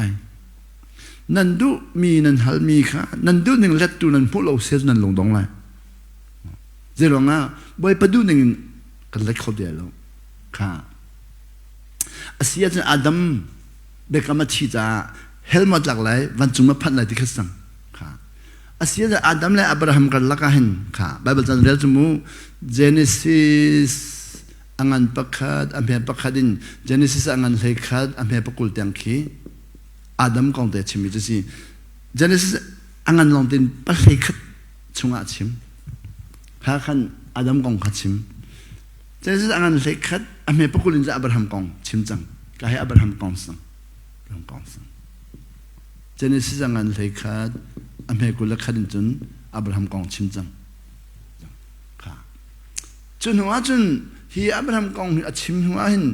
S1: นั่นดูมีนันฮัลมีข้านั่นดูหนึ่งเล็ดตูนั่นพวกเราเสียนั่นลงตรงไหลเจริญอ่ะบ่อยไปดูหนึ่งกันเล็กเขาเดียวแล้วค่ะอาศัยจากอาดัมเบกามาชีจ้าเฮลมาจากไหนวันจุมาพันไหนที่เขาสั่งอาศัยจากอาดัมและอับราฮัมกันละกันค่ะไบเบิลจะเรียกจมูกเจเนซิสอังอันปักขัดอันเพียปักขัดินเจเนซิสอังอันเฮขัดอันเพียปักกุลเตียงคีอาดัมกองเตชิมิจะสิเจเนซิสอังอันลองตินปักเฮขัดชงอาชิมหาขันอาดัมกองขัดชิมเจเนซิสอังอันเฮขัดอันเพียปักกุลินจะอับราฮัมกองชิมจังก็ให้อับราฮัมกองสั่งเจเนซิสอังอันเฮขัดอเมริกุลขัดจนอับราฮัมกองชิมจังค่ะจนหัวจนที่อับราฮัมกองชิมหัวหิน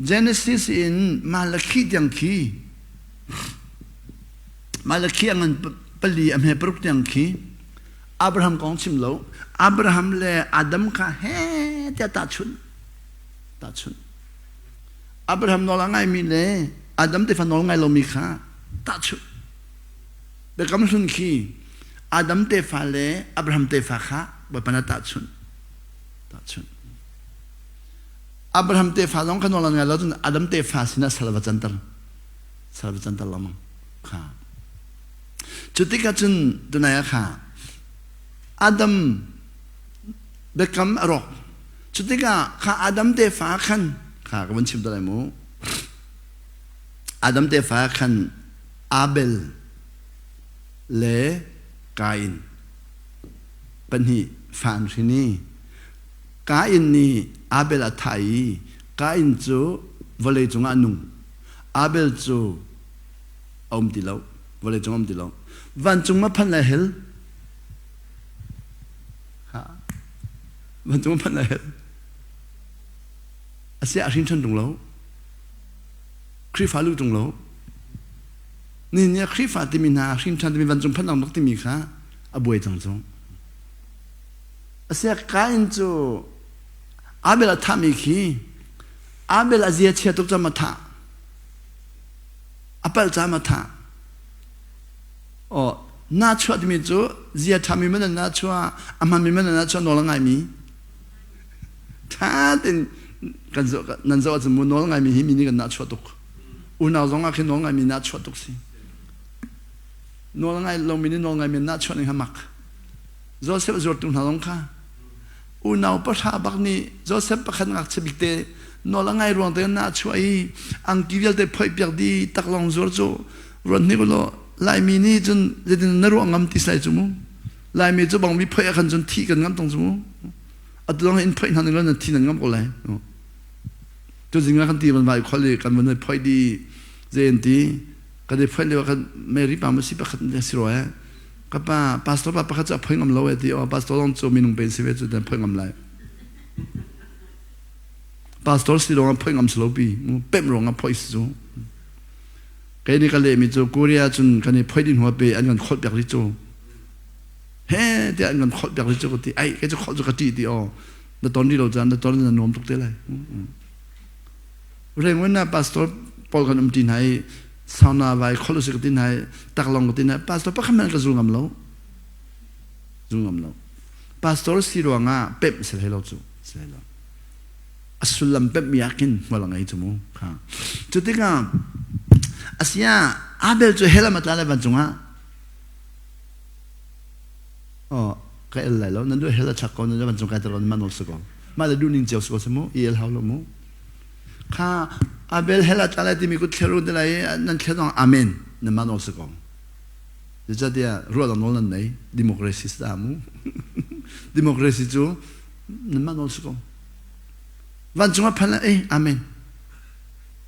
S1: เจเนซิสอินมาลคิดยังคี mà là khi anh beli em hay bốc tiếng khi Abraham con chim lâu Abraham le Adam ka he tia ta chun Abraham nói là ngay mi le Adam te fan nói ngay lo mi kha ta chun để cảm xuân khi Adam te fa le Abraham te fa kha bởi pana ta chun Abraham te fa long kan nói là ngay lo chun Adam te fa sina salva jantal lamang kha chutika chun dunaya kha Adam become a rock chutika kha Adam te fa khan kha ka ban chim dalai mu Adam te fa khan Abel le Cain pani fan khini Cain ni Abel athai Cain chu vale chung anung Abel chu om ti lo vale chung om ti lo van chung ma phan la hel ha van chung ma phan la hel asia arin chan tung lo kri fa lu tung lo ni nya kri fa ti min ha arin chan ti van chung phan nang nok ti mi kha abuai chang chong asia Cain chu Abel athami khi Abel azia chia tok chama tha apal chama tha o na chua ti mi chu zia thami man na chua amami man na chua no la ngai mi tha tin kan zo nan zo zu mu no la ngai mi hi mi ni kan na chua tok u na zong a khi no ngai mi na chua tok si no la ngai lo mi ni no ngai mi na chua ni ha mak Joseph zor tung na long kha u na pa tha bak ni Joseph pa khan ngak chebik te no la ngai ruang te na chua i ang kivel te phoi piak di tak long zor zo ron ni ko lo lai mi ni chun jedin na ruang ngam ti sai chu mu lai mi chu bang mi phoi khan chun thi kan ngam tong chu mu atulong in phoi han ngan thi nan ngam ko lai to jinga kan ti ban bai kholi kan ban phoi di zen ti ka de phoi le kan meri pa ma si pa khan si ro ya ka pa pastor pa kha cha phoi ngam lo ti o pastor long chu minung pen si ve chu den phoi ngam lai pastor si lo ngam phoi ngam slo bi mu pem ro ngam phoi su cái này cái lệ mình cho Korea chun cái này phơi din hoa bể anh còn khót bạc đi cho he thì anh còn khót bạc đi cho cái ai cái cho khót cho cái gì ó nó tốn đi đâu ra nó tốn là nôm tục thế này rồi when na pastor Paul kan tin hai sauna vai kholo se tin hai tak long tin hai pastor pa khamen ka zungam lo pastor si ro nga pep se hello chu se hello asulam pep yakin wala ngai chu mu kha chu tinga Asia Abel cho hela matala ban chunga ka el lai lo nan do hela chakko nan ban chunga talo man ol sego ma la du ning jeu sego semo el haulo mo kha Abel hela tala ti mi ku thero de lai nan thedong amen nan man ol sego je dia ro la non nei democracy sta mu democracy chu nan man ol sego ban chunga phala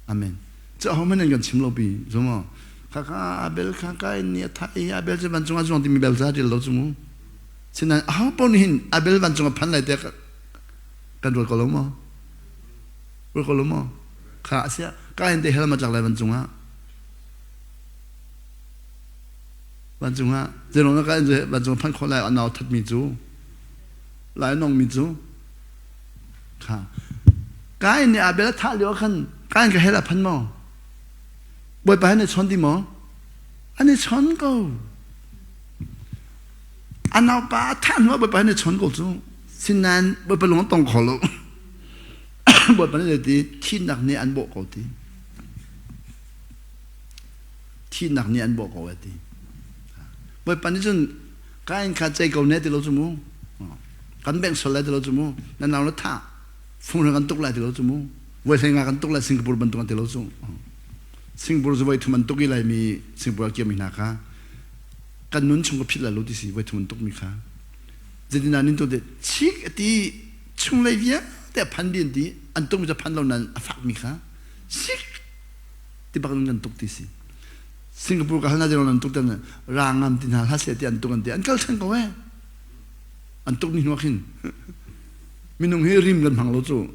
S1: amen 저 하면은 건 침로비 좀 카카 아벨 카카이 타이 아벨 저 반중아 좀 dimmi bel자질 로좀 지난 아홉 번인 아벨 반중아 판날 때 간돌 걸어모 뭘 걸어모 가시야 가인데 헬마 작라 반중아 제로나 가인데 반중아 판 콜라이 안 나오 탓미주 라이 농미주 가 가인데 아벨 타려 칸 가인 그 헬라 판모 bởi bài này chọn đi mà anh ấy chọn câu anh nào ba than mà bởi bài này chọn câu chứ xin anh bởi bài lòng tông khó lo bởi bài này thì thiên nặc này anh bộ câu thì thiên nặc này anh bộ câu thì bởi bài này chọn cái anh khát chạy câu này thì lo chứ mu cán bèn sờ lại thì lo chứ mu nên nào nó thả phun ra cán tục lại thì lo chứ mu vậy thì ngài cán tục lại Singapore bắn tung thì lo chứ Singapore zo vai thuman toki lai mi Singapore kia mi na kha kan nun chung ko phila lo ti si vai thuman tok mi kha zedina nin to de chik ti chung lai via te phan din ti an tok mi cha phan lo nan afak mi kha chik ti bak nun tok ti si Singapore ka hana jero nan tok tan rangam tin ha se ti an tok an ti an kal chen ko we an tok ni no khin minung he rim gan phang lo chu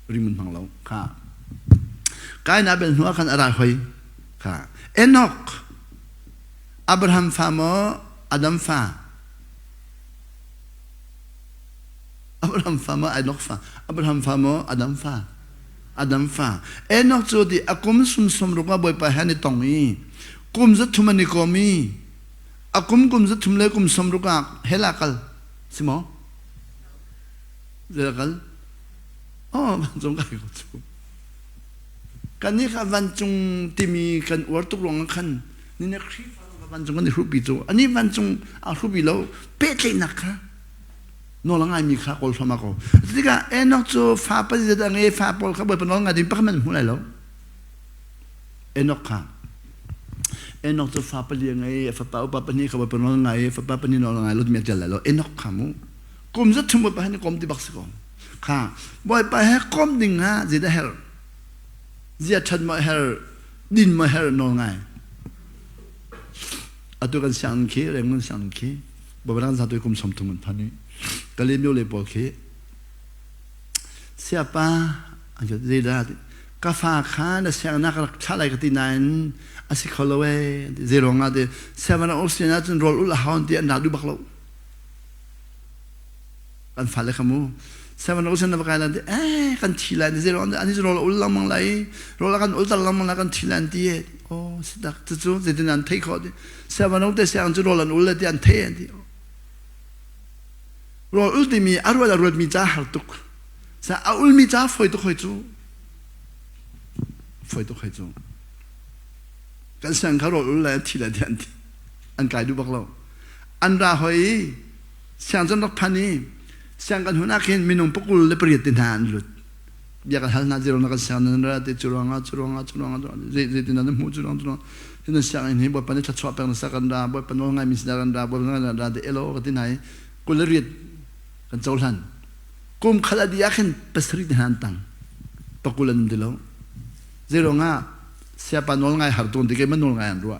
S1: rim mun phang lo kha cái nào bên hoa khăn ara hoy, cả Enoch Abraham fa mo Adam fa Abraham fa mo Enoch fa Abraham fa mo Adam fa Adam fa Enoch chu di akum sum sum ru ka boi pa hani tongi kum za thumani komi akum kum za thumle kum sum ru ka helakal simo helakal vanjung ka ko chu kan ni kha vanjung timi kan wartuk rong khan ni na khri fa vanjung kan rupi chu ani vanjung a rupi lo pe tle nakha no la ngai mi kha kol sama ko tika Enoch chu fa pa ji da ngai fa pol kha boi pa no ngai din pa man hu lai lo Enoch kha Enoch chu fa pa li ngai fa pa pa ni kha boi pa no ngai fa pa ni no ngai lo mi jal la lo Enoch kha mu kum za thum pa ni kom ti bak ko kha boi pa he kom ding ha ji da her zia chat ma her din ma her no ngai atu kan sang ki reng mun sang ki bo ban sa tu kum som tum pa ni kali myo le po ke siapa aja zeda ka fa kha na sang na ka chalai ka ti nan asikholowe zero nga de seven ocean at roll ul haun ti na du baklo kan fa le khamu seven ocean na bakala de kan thilan zero ani roll ul lamang lai roll kan ul tal lamang la kan thilan ti sidak tu zedinan thei kho de seven ocean sang ju roll an ul le ti an thei ti ro ultimi arwa la rod mi cha hartuk sa aul mi cha foi to khoi chu kan sang kharo ul la thi la dian ti an kai du baklo an ra hoi sang jon nok phani sang kan huna khen minung pukul le priet tin han lut bia ka hal na zero na ka sang na ra te churanga ze tin na mu churang tin sang ni bo pa ne cha chwa pa na sa kan da bo pa no ngai mi sa kan da bo na da de elo ka tin hai kulriet kan chaulan kum khala dia khen pasri han tang pakulan dilo zero nga siapa nol ngai har ton dike manol ngai anruwa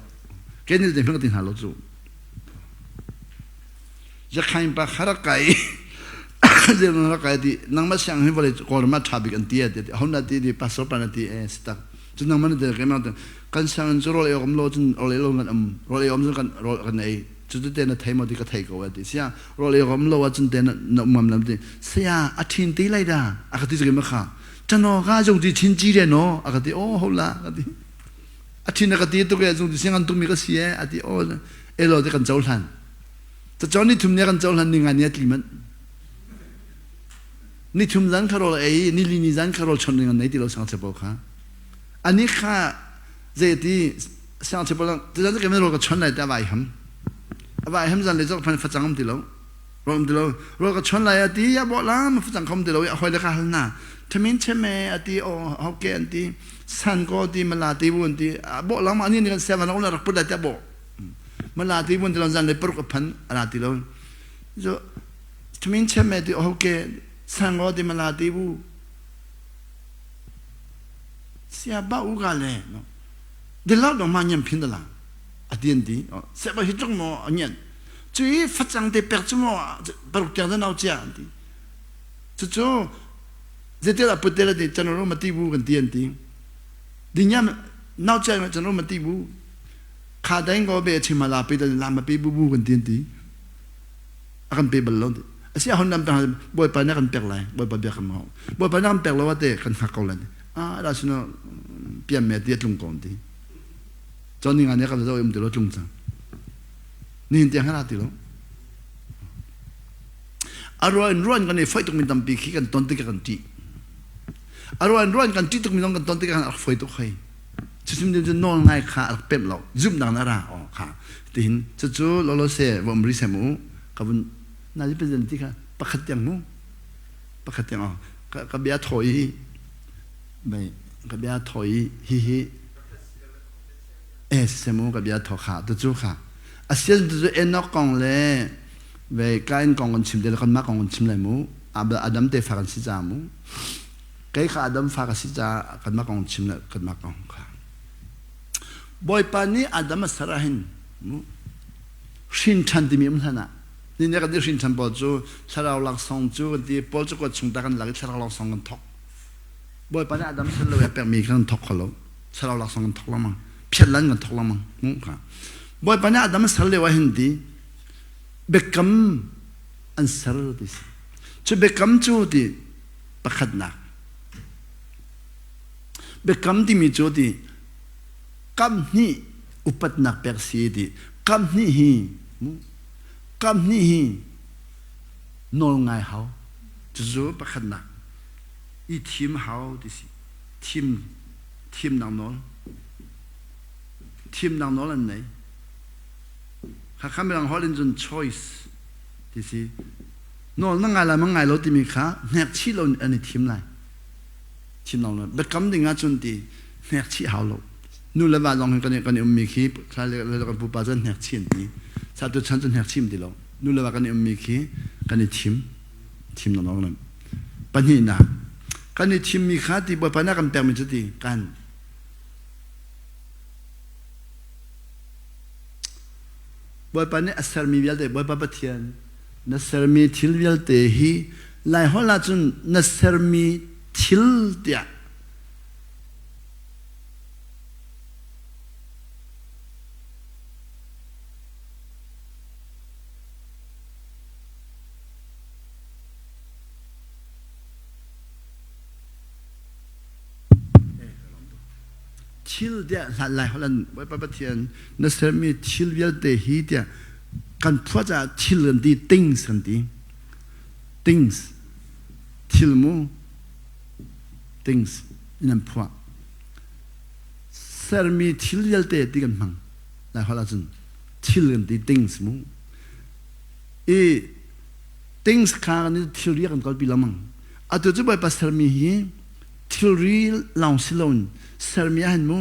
S1: kenil de phang tin halo chu ja khain pa khara kai zero nga kai di nang ma sang he bole ko ma thabi kan ti de honna ti di paso pa na ti stak chu nang man de ke ma kan sang zero le om lo chun ole lo ngan ro le om kan ro kan ei chu te na thai mo di ka thai ko wa di sia ro le om lo wa chun te na mam lam di sia a thin ti lai da a ka ti ke ma kha chano ga jong di chin ji le no a ka ti hola ka ti a thin na ka ti to ke jong di siang an tu mi ka sie a ti elo de kan chaulan ta choni thum ne kan chaulan ni ngan ya ti man ni thum zan kha ro ei ni li ni zan kha ro chon ni ngan nei ti lo sang che bo kha ani kha je ti sang che bo lang de zan ke me ro ka chon lai ta bai ham bai ham zan le jok phan fa chang ti lo rom ti lo ro ka chon lai ti ya bo la ma fa chang khom ti lo ya hoi le kha hal na thamin che me ati ho ke an ti san ko ti ma la ti bun ti bo la ma ni ni kan se ma na rak pu da ta bo ma la ti bun ti lo zan le pru ka phan ara ti lo jo thamin che me ti ho ke san ko ti ma la ti bu sia ba u ga le no de la do ma nyam phin da la a dien di se ba hi chung mo anyen chui fa chang de per chu mo par kyang da nau chia di chu zete la potela de chanoro ma ti bu kan dien di di nyam nau chia ma chanoro ma ti bu kha dai ngo be chi ma la pe da la ma pe bu bu kan dien di akan pe bal lo asia hon nam ta boy pa na kan per lai boy pa be kan mo boy pa na kan per lo wa te kan ha ko lan ra sino pian me ti tlung kon ti Johnny nga ka zo im de lo chung chang ni ti ha ti lo aroan kan ne fight min tam pi khi kan ton ti kan ti aroan kan ti tuk min kan ton ti kan fight to khai chisim de no ngai kha pem lo zum na ra kha tin chu lo se vom ri se mu ka bun na ji pen ti kha pakhat yang mu pakhat yang ka bia thoi bai ka bia thoi hi se mu ka bia tho kha tu chu kha asian tu enok kong le ve kain kong kon chim de kan ma kong kon chim le mu adam te fa kan si ja mu kai kha adam fa ka si ja kan ma kong chim le kan ma kong kha boy pa ni adam sarahin mu shin chan ti mi um sana ni ne ka de shin chan bo chu sarao lak song chu di po chu ko chung ta kan la sarao lak song kan thok boy pa ni adam sel le per mi kan thok kholo sarao lak song kan thok la ma phiat lan kan thok la ma mu kha boy pana adam sarle wa hindi bekam an sar dis chu bekam chu di pakhat na bekam di mi chu di kam ni upat na persi di kam ni hi nol ngai hao chu pakhat na i team hao dis team nang nol an nei kha khamrang holin jun choice disi nol na ngai lo ti mi kha nek chi lo ani team lai team nang lo be kam dinga chun ti nek chi hao lo nu la ba long kan mi khi kha le kan pu pa jan nek chin ti sa tu chan nek chim ti lo nu la ba kan mi khi kan team nang lo pan hi na kan team mi kha ti ba pa na kan per mi chu ti kan boy pa ne asar mi vial de boy pa pathian na sar mi thil vial te hi lai hola chun na sar mi thil dia thil dia lai hola boy pa pathian na sar mi thil vial te hi dia kan phwa ja thil an di things thil mu things in phwa sar mi thil vial te ti kan mang lai hola chun thil an di things mu e things kha ni thil ri kan kol pi lamang atu chu boy pa sar mi hi thil ri laung silon sar mi han mu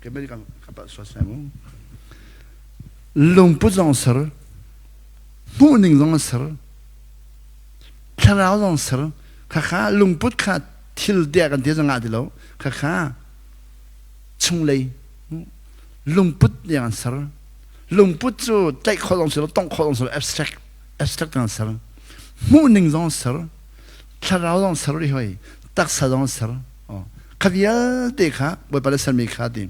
S1: cái bên các bạn so sánh lùng bút dòng sờ mu ninh dòng sờ thằng dòng sờ khá lùng bút khá thil đẻกันที่จะงาดิโลkhá chung lấy lùng bútอย่างสระลงปุ๊บจู่ใจขอลงสระต้องขอลงสระ abstract อย่างสระมูนิ่งลงสระถ้าเราลงสระที่ห้อยตักสระลงสระอ๋อขวิลเด็กค่ะบ่ไปเลยสมีขาดี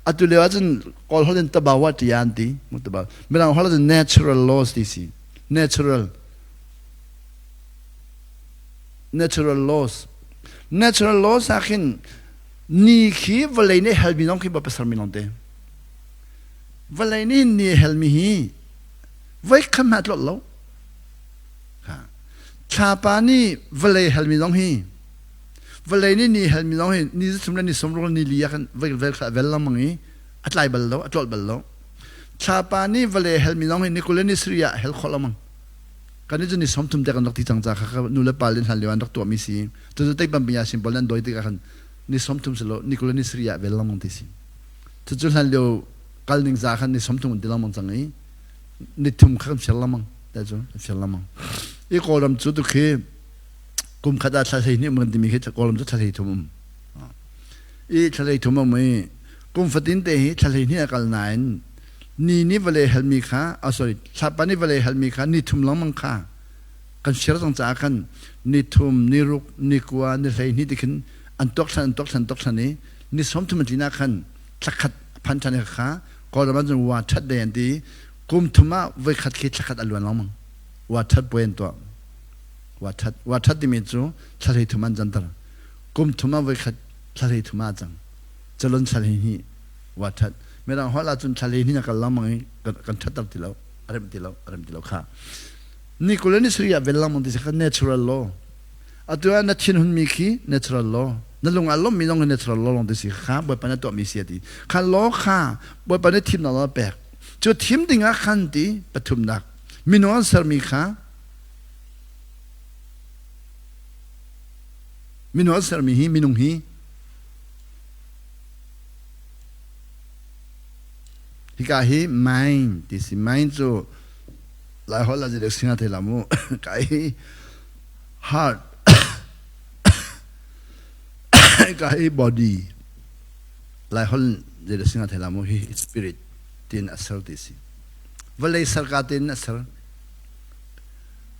S1: อัตุเลวจนกอลฮอลเลนตบาวที่ยันดีมุตบาวเมื่อเราฮอลเลน natural laws ดีสิ natural laws อาคินนี่ขี้วลัยนี่เฮลมีน้องขี้บ่ไปสมีน้องเดวลัยนี่เฮลมีฮีไว้ขมาตลอดแล้วค่ะชาปานี่วลัยเฮลมีน้องฮีวลัยนี่เฮลมีน้องฮีนี่สมรนี่สมรนี่เลียกันไว้เวลามังฮีอัตไลบัลแล้วอัตลอดบัลแล้วชาปานี่วลัยเฮลมีน้องฮีนี่กุเลนี่สริยะเฮลขอละมังกันนี่จะนี่สมทุมเด็กกันดอกที่จังจ้าค่ะนูเลปาลินฮันเลวันดอกตัวมีสีตัวจะได้ปัญญาสิมบอลนั่นโดยที่กันนี่สมทุมสโลนี่กุเลนี่สริยะเวลามังที่สิตัวจะฮันเลวกัลนิงจ้าค่ะนี่สมทุมเดลามังจังไงนี่ทุมข้ามเชลละมังได้จ้ะเชลละมังอีกอลัมจุดตุคือกุมขดาชาลีนี่มันที่มีแค่กอลัมจุดชาลีทุมอีชาลีทุมมั้ยกุมฟัดินเตหีชาลีนี่กัลนายนี่วลัยเฮลมีค่ะsorry ชาปานี่วลัยเฮลมีค่ะนี่ทุมละมังค่ะกันเชื่อจังจ้ากันนี่ทุมนี่รุกนี่กัวนี่เลยนี่ดิขันอันตกชันนี่สมทุมจีน่าขันสักขัดพันชันค่ะก็เรามันจะว่าชัดเด่นดีกุมทุมาไว้ขัดคิดสักขัดอลวนละมังว่าชัดเปลี่ยนตัวว่าชัดที่มีจูชาลีทุมันจันทร์กุมทุมาไว้ขัดชาลีทุมาจังจะล้นชาลีนี่ว่าชัดเมื่อเราหัวเราจนชาลีนี่กันละมังกันชัดตัดที่เราอะไรมันที่เราค่ะนี่กุลนี่สุริยะเวลามันที่สัก natural law อัตัวนั้นชินหุ่นมีขี้ natural law นั่นลงอารมณ์มีน้อง natural law ลงที่สิค่ะบ่ปานตัวมีเสียดีค่ะ law ค่ะบ่ปานทีมนั่นละแปลกจุดทีมดิ่งขันตีปฐุมนักมีน้องสามีค่ะมีน้องสามีฮีมีน้องฮีที่กาฮีmind ที่สิ mind จูหลายคนเราจะเรียกสิ่งที่เรามูกาฮี heart กาฮี body หลายคนจะเรียกสิ่งที่เรามูฮี spirit ที่ tin asal disi valai sarka tin asal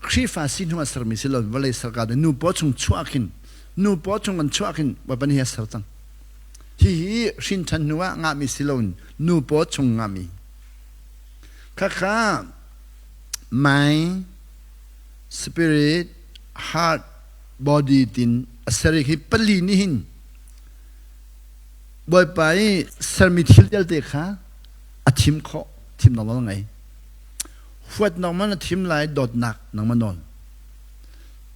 S1: khifa sin hu asar mi silon valai sarka de nu po chung chuakin nu po chung an chuakin ba pani asar tang hi shin chan nuwa nga mi silon nu po chung nga mi kha mind spirit heart body tin asari hi pali ni hin boy pai sarmi thil del te kha athim kho thim nol ngai fuat nong man thim lai dot nak nang manol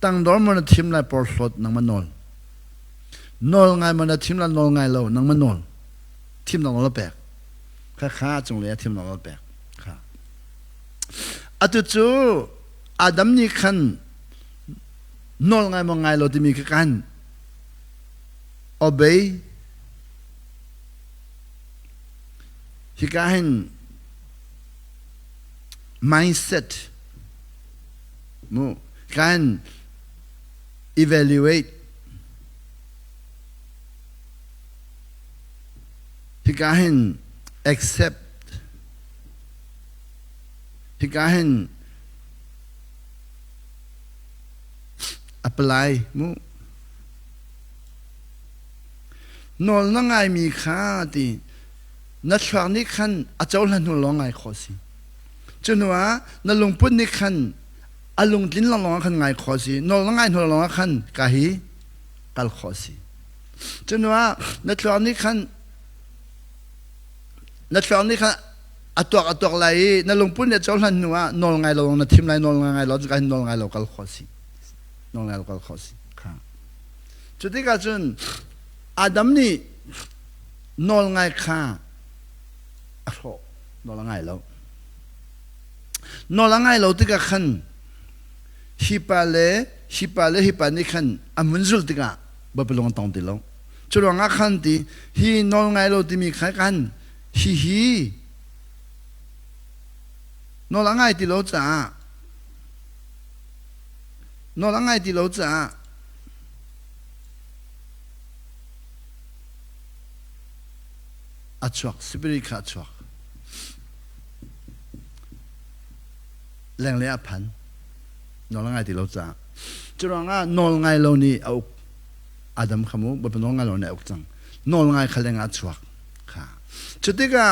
S1: tang dor man thim lai por slot nang manol nol ngai man thim lai nol ngai lo nang manol thim nol lo pek kha chung le thim nol lo pek kha atu chu adam ni khan nol ngai mo ngai lo ti mi kan obey hi kahin mindset mo kan evaluate hi kahin accept hi kahin apply mu nol na ngai mi kha ti na thwang ni khan achol han nu lo ngai khosi chunwa na lungpun ni khan alung tin lo khan ngai khosi nol na ngai nu lo khan ka hi kal khosi chunwa na thwang ni khan atok lai na lungpun ne chol han nuwa nol ngai lo na thim lai nol ngai lo ka nol ngai lo kal khosi nol ngai lo kal khosi kha chuti ka chun adam ni nol ngai kha ro nol ngai lo nol ngai lo tika khan hipa ni khan amunzul tika bapelong tong ti lo chulong khan ti hi nol ngai lo ti mi kha kan hi nol ngai ti lo cha nol ngai ti lo cha achuak spirit kha achuak leng le aphan nol ngai ti lo cha churanga nol ngai lo ni au adam khamu ba nol ngai lo ne au chang nol ngai khalenga chuak kha chutika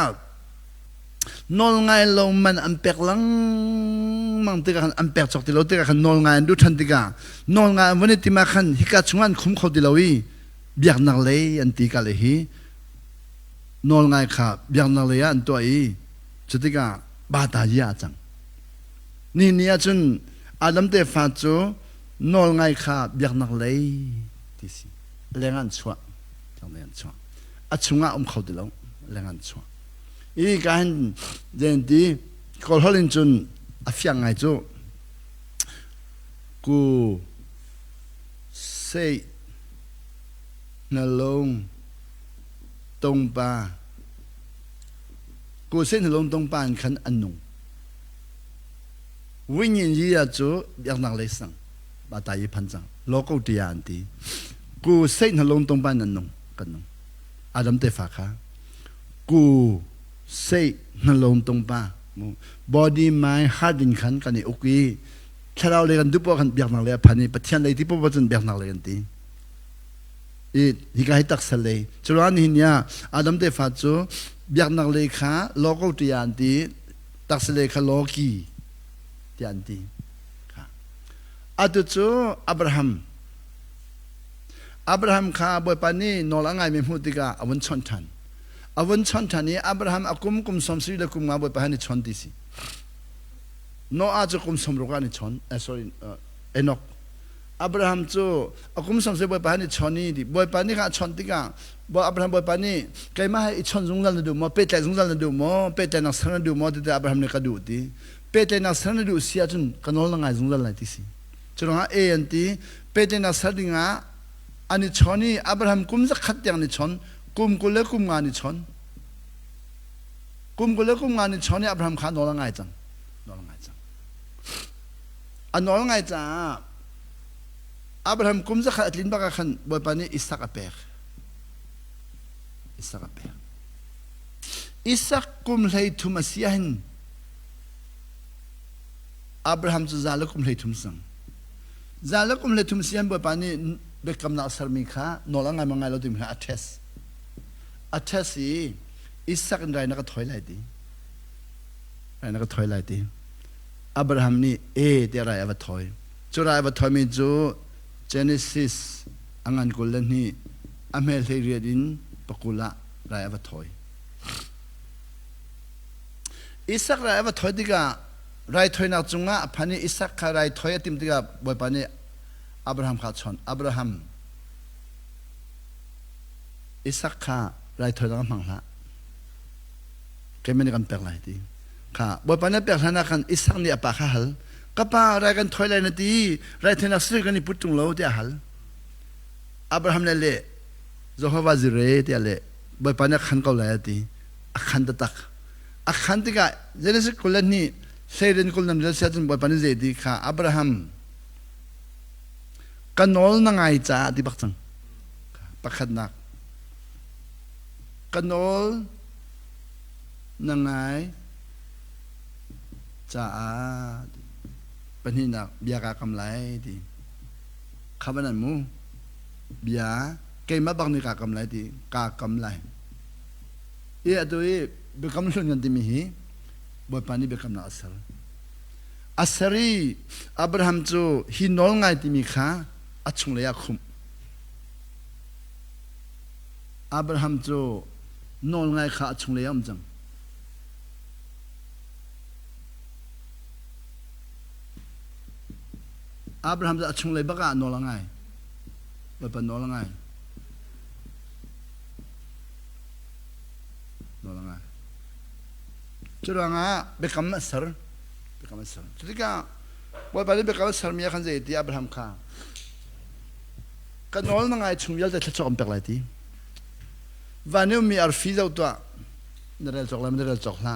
S1: nol ngai lo man ampek lang mang tika ampek chok ti lo tika nol ngai du than tika nol ngai wani ti ma khan hika chungan khum kho ti lowi biak nak le an ti ka le hi nol ngai kha biak nak le an to ai chutika ba ta ya chang ni nia chun adam te fa chu nol ngai kha biak nak le ti si lengan chwa chang lengan chwa achunga kho ti lo lengan chwa i kan den di kol holin chun afyang ngai chu ku sei na long tong ba ku sei na long tong ba khan anung win yin yi ya chu yak nak le sang ba ta yi phan chang lo ko ti an ti ku sei na long tong ba anung kan adam te fa kha ku say na long tong pa body mind heart in khan kan uki tharau le kan dupo kan biak nak le phani pathian le ti po chen biak nak le kan ti i hi ka tak sale chuan hin ya adam te fa chu biak nak le kha loko ti an ti tak sale kha loki ti an ti kha atu chu abraham kha boy pani nolangai me mutika awon chon than avon chon thani abraham akum kum somsri le kum nga boy pahani chon disi no a chu kum somroka ni chon sorry enok abraham chu akum somse boy pahani choni di boy pani kha chon tika bo abraham boy pani kaima i chon jung dal du mo pe ta jung dal du mo pe ta na san du mo de abraham ne ka du ti pe ta na san du sia chun kanol na ngai jung dal la ti si chunga e anti pe ta na sa dinga ani choni abraham kum za khat yang ni chon kum kule kum ngani chon ni abraham kha nola ngai chang a nola ngai cha abraham kum za khat lin ba ka khan boy pani isak a per อิสักกุมเลยทุมาเสียหินอับราฮัมจะจาลกุมเลยทุมสังจาลกุมเลยทุมเสียหินบ่ปานี่เบกำนักสารมีข้านอลังไงมังไงเราติมข้าอัทเทสสิอิสักไรนักถอยไหลดีไรนักถอยไหลดีอับราฮัมนี่เดี๋ยวไรอับถอยจุไรอับถอยมีจูเจเนซิสอังอันกุลนี่อเมริกาเรียดินปกุละไรอับถอยอิสักไรอับถอยดีกาไรถอยนักจุงะพันนี่อิสักไรถอยติมดีกาบ่อยปานี่อับราฮัมขาดชนอับราฮัมอิสักขาไรถอยนักมังละแกไม่ได้กันแปลกไรดีค่ะบ่อยปานี่แปลกขนาดกันอิสักนี่อปากฮัลก็ป้าไรกันถอยไรนาทีไรถอยนักซื้อกันนี่พุทธุงโลเดียฮัลอับราฮัมเนี่ยเละโจฮาวาจิเรเดียเละบ่อยปานี่ขันเกาเลยดีขันตะตักขันติกาเจเนซิสกุลนี่เซเรนกุลนั้นเรื่องเสียจนบ่อยปานี่เจดีค่ะอับราฮัมกันนอลนังไงจ้าที่ปักจังปักขัดนักกันนอลนังไงจ้าเป็นที่นักเบียกากำไรดีข้าพนันมูเบียเกี่ยมาบังนี่กากำไรดีกากำไรตัวเบกำลุนกันที่มีหีบ่อยปานี่เบกำนักอัสรีอับราฮัมจูฮินอลไงที่มีข้าอัจฉริยะคุมอับราฮัมจูนอนไงข้าอัจฉริยะมจังอับราฮัมจะอัจฉริยะบ้างนอนไงแบบนอนไงนอนไงจุดว่าไงเบคำมัสร์จุดที่ก้าว่าไปเบคำมัสร์มีอะไรขันใจที่อับราฮัมข้ากันนอลนังไงชุ่มยัลจะทัชกันเปล่าทีวันนี้มีอาร์ฟิซเอาตัวนั่นเรื่องจอกละไม่ได้เรื่องจอกละ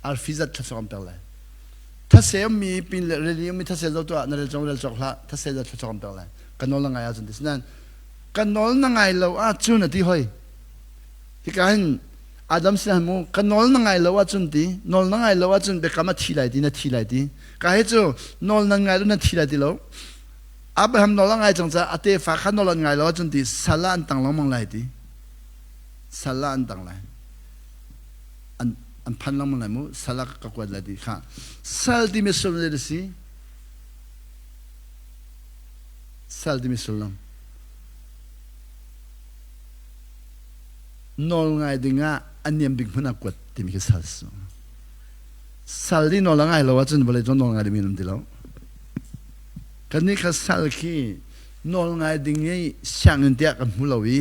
S1: อาร์ฟิซจะทัชกันเปล่าถ้าเสียมีปีนเรื่องมีถ้าเสียเอาตัวนั่นเรื่องจอกละถ้าเสียจะทัชกันเปล่ากันนอลนังไงอาจจะดิสนั่นกันนอลนังไงเราจุนที่ห้อยที่กันอาดัมเสียมูกันนอลนังไงเราจุนที่นอลนังไงเราจุนเบกามาทีไรดีนะทีไรดีก็ให้จูนอลนังไงเรานะทีไรดีเราอับราฮัมนอลไงจังจะอาเตฟ้าขันนอลไงเราจนที่สลานต่างเรามองไรดีสลานต่างไรอันพันเรามองไรมูสลากกกวดไรดีค่ะสลที่มิสุลเลยสิสลที่มิสุลนอลไงดึงอ่ะอันนี้บิ๊กมันกวดที่มีแค่สลที่นอลไงเราจนบริจนนอลไงที่มีน้ำที่เรากันนี้ข้าสัลคีนอลไงดิ่งยี่ช่างเงินเดียกันหูเราวี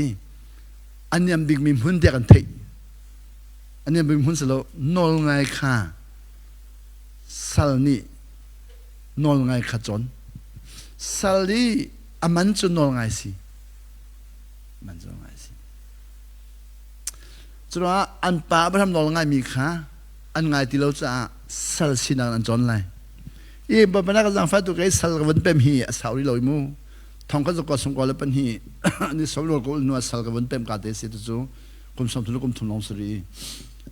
S1: อันนี้บิ๊กมีหุ่นเดียกันเทอันนี้บิ๊กหุ่นสโลนอลไงข้าสัลนี่นอลไงข้าจนสัลลี่อามันจนนอลไงสิมันจนไงสิจุดว่าอันป้าไปทำนอลไงมีข้าอันไงที่เราจะสัลสินันจนไรบ่เป็นนักจังฟ้าตัวใครสัลกวันเป็นหีสาวริลอยมูทองก็จะก่อสงก่อแล้วเป็นหีนี่สาวริลก็นัวสัลกวันเป็นกาเตสิตุจูคุมสมทุนคุมทุนน้องสุรี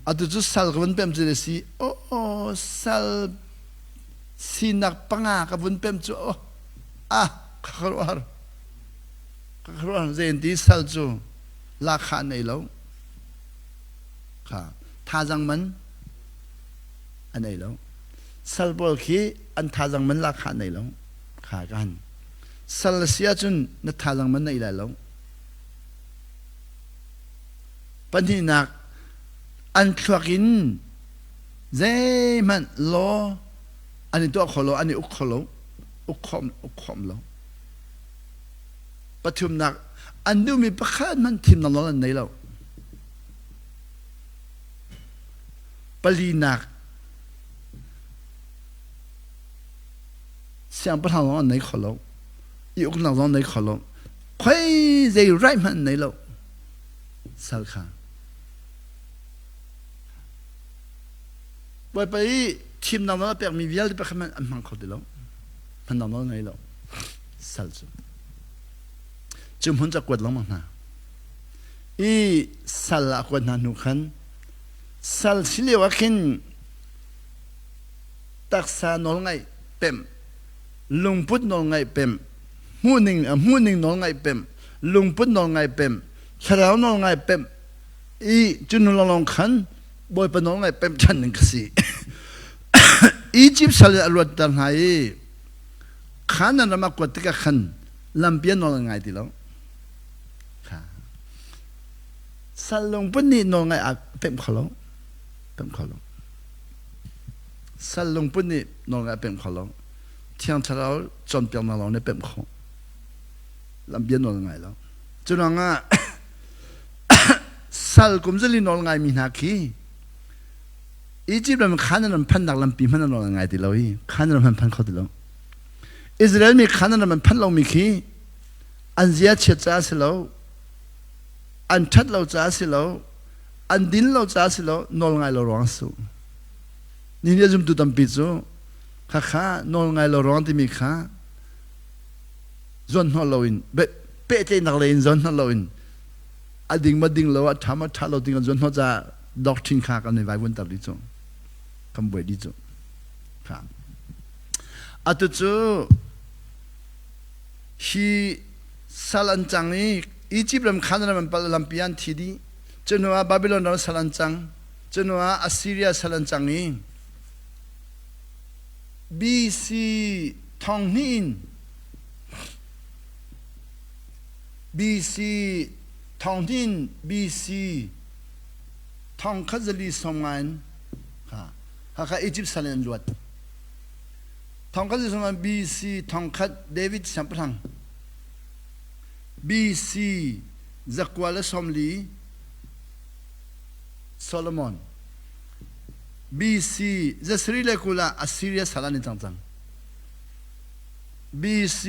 S1: อัตุจูสัลกวันเป็นจะได้สิโอ้สัลสินักปังอากับวันเป็นจูข้ารู้เจนที่สัลจูราคาในเราค่ะท่าจังมันอันไหนแล้วสัลบอลคีอันท่าจังมันราคาไหนแล้วขากันสัลเสียจนนัทท่าจังมันไหนแล้วปัญหาหนักอันขวักินเจมันโลอันนี้ตัวขอโลอันนี้อุกขอโลอุกขอมโลปัจจุบันหนักอันดูมีประคันมันทิมนอนไหนแล้วปลีหนัก像不同人你可能，有个人你可能，佢就ไรมัน你咯，สักครั้งไปทีมนั้นเราเปิดมีวิญญาณไปขมันอันมันเขาดีแล้วมันนั้นเราไหนแล้วสักจุ่มหุ่นจะกวดลงมาอีสัลละกวดนันนุขัน สัลสิเลวะขินตักษานอลไงเป็มลุงพุทธนอลไงเป็มมูนิงนอลไงเป็มลุงพุทธนอลไงเป็มชราวนอลไงเป็มอีจุนลองขันบอยปนอลไงเป็มฉันหนึ่งกษีอียิปต์สัลอรวดตันไฮขันนั้นมากวดติกะขันลำเปียนนอลไงทีแล้วสัลลงปุ่นนี่นอลไงเป็มขลุ่มสัลลงปุ่นนี่นองไงเป็นขลุ่มเที่ยงเช้าจนเปียกนองเนี่ยเป็นขลุ่มลำเบียนนองไงแล้วจุนงะสัลกุมจะลีนองไงมีนักขี้อียิปต์มันขันนั้นพันนักลำปีมันนองไงติเราอีขันนั้นมันพันเขาติเราอิสราเอลมีขันนั้นมันพันเรามีขี้อันเสียเชื่อจ้าสิเราอันชัดเราจ้าสิเราอันดินเราจ้าสิเรานองไงเราร้องสู้นี่เนี่ยจุดตั้มปิดซูข้านอนไงเราร้องที่มีข้าจนหัวเราอินเป๊ะใจนักเลงจนหัวเราอินอดิ่งมาดิ่งเราทำมาทัดเราดิ่งจนหัวจะดอกทิ้งข้ากันในวัยวันตัดดิจูคำบ่อยดิจูครับอัตุจูฮีสลันจังนี้อียิปต์รำคาญนั้นมันเป็นลำพิยันทีดีจนว่าบาบิโลนเราสลันจังจนว่าอัสซีเรียสลันจังนี้BC ทองนิน BC ทองนิน BC ทองคัจลีสมัยค่ะอียิปต์สลันลวดทองคัจลีสมัย BC ทองคัจเดวิดสัมพัง BC จักรวาลสมลีโซโลมอนBC จะสรีเลกุลาอัสซีเรียสารานิจัง BC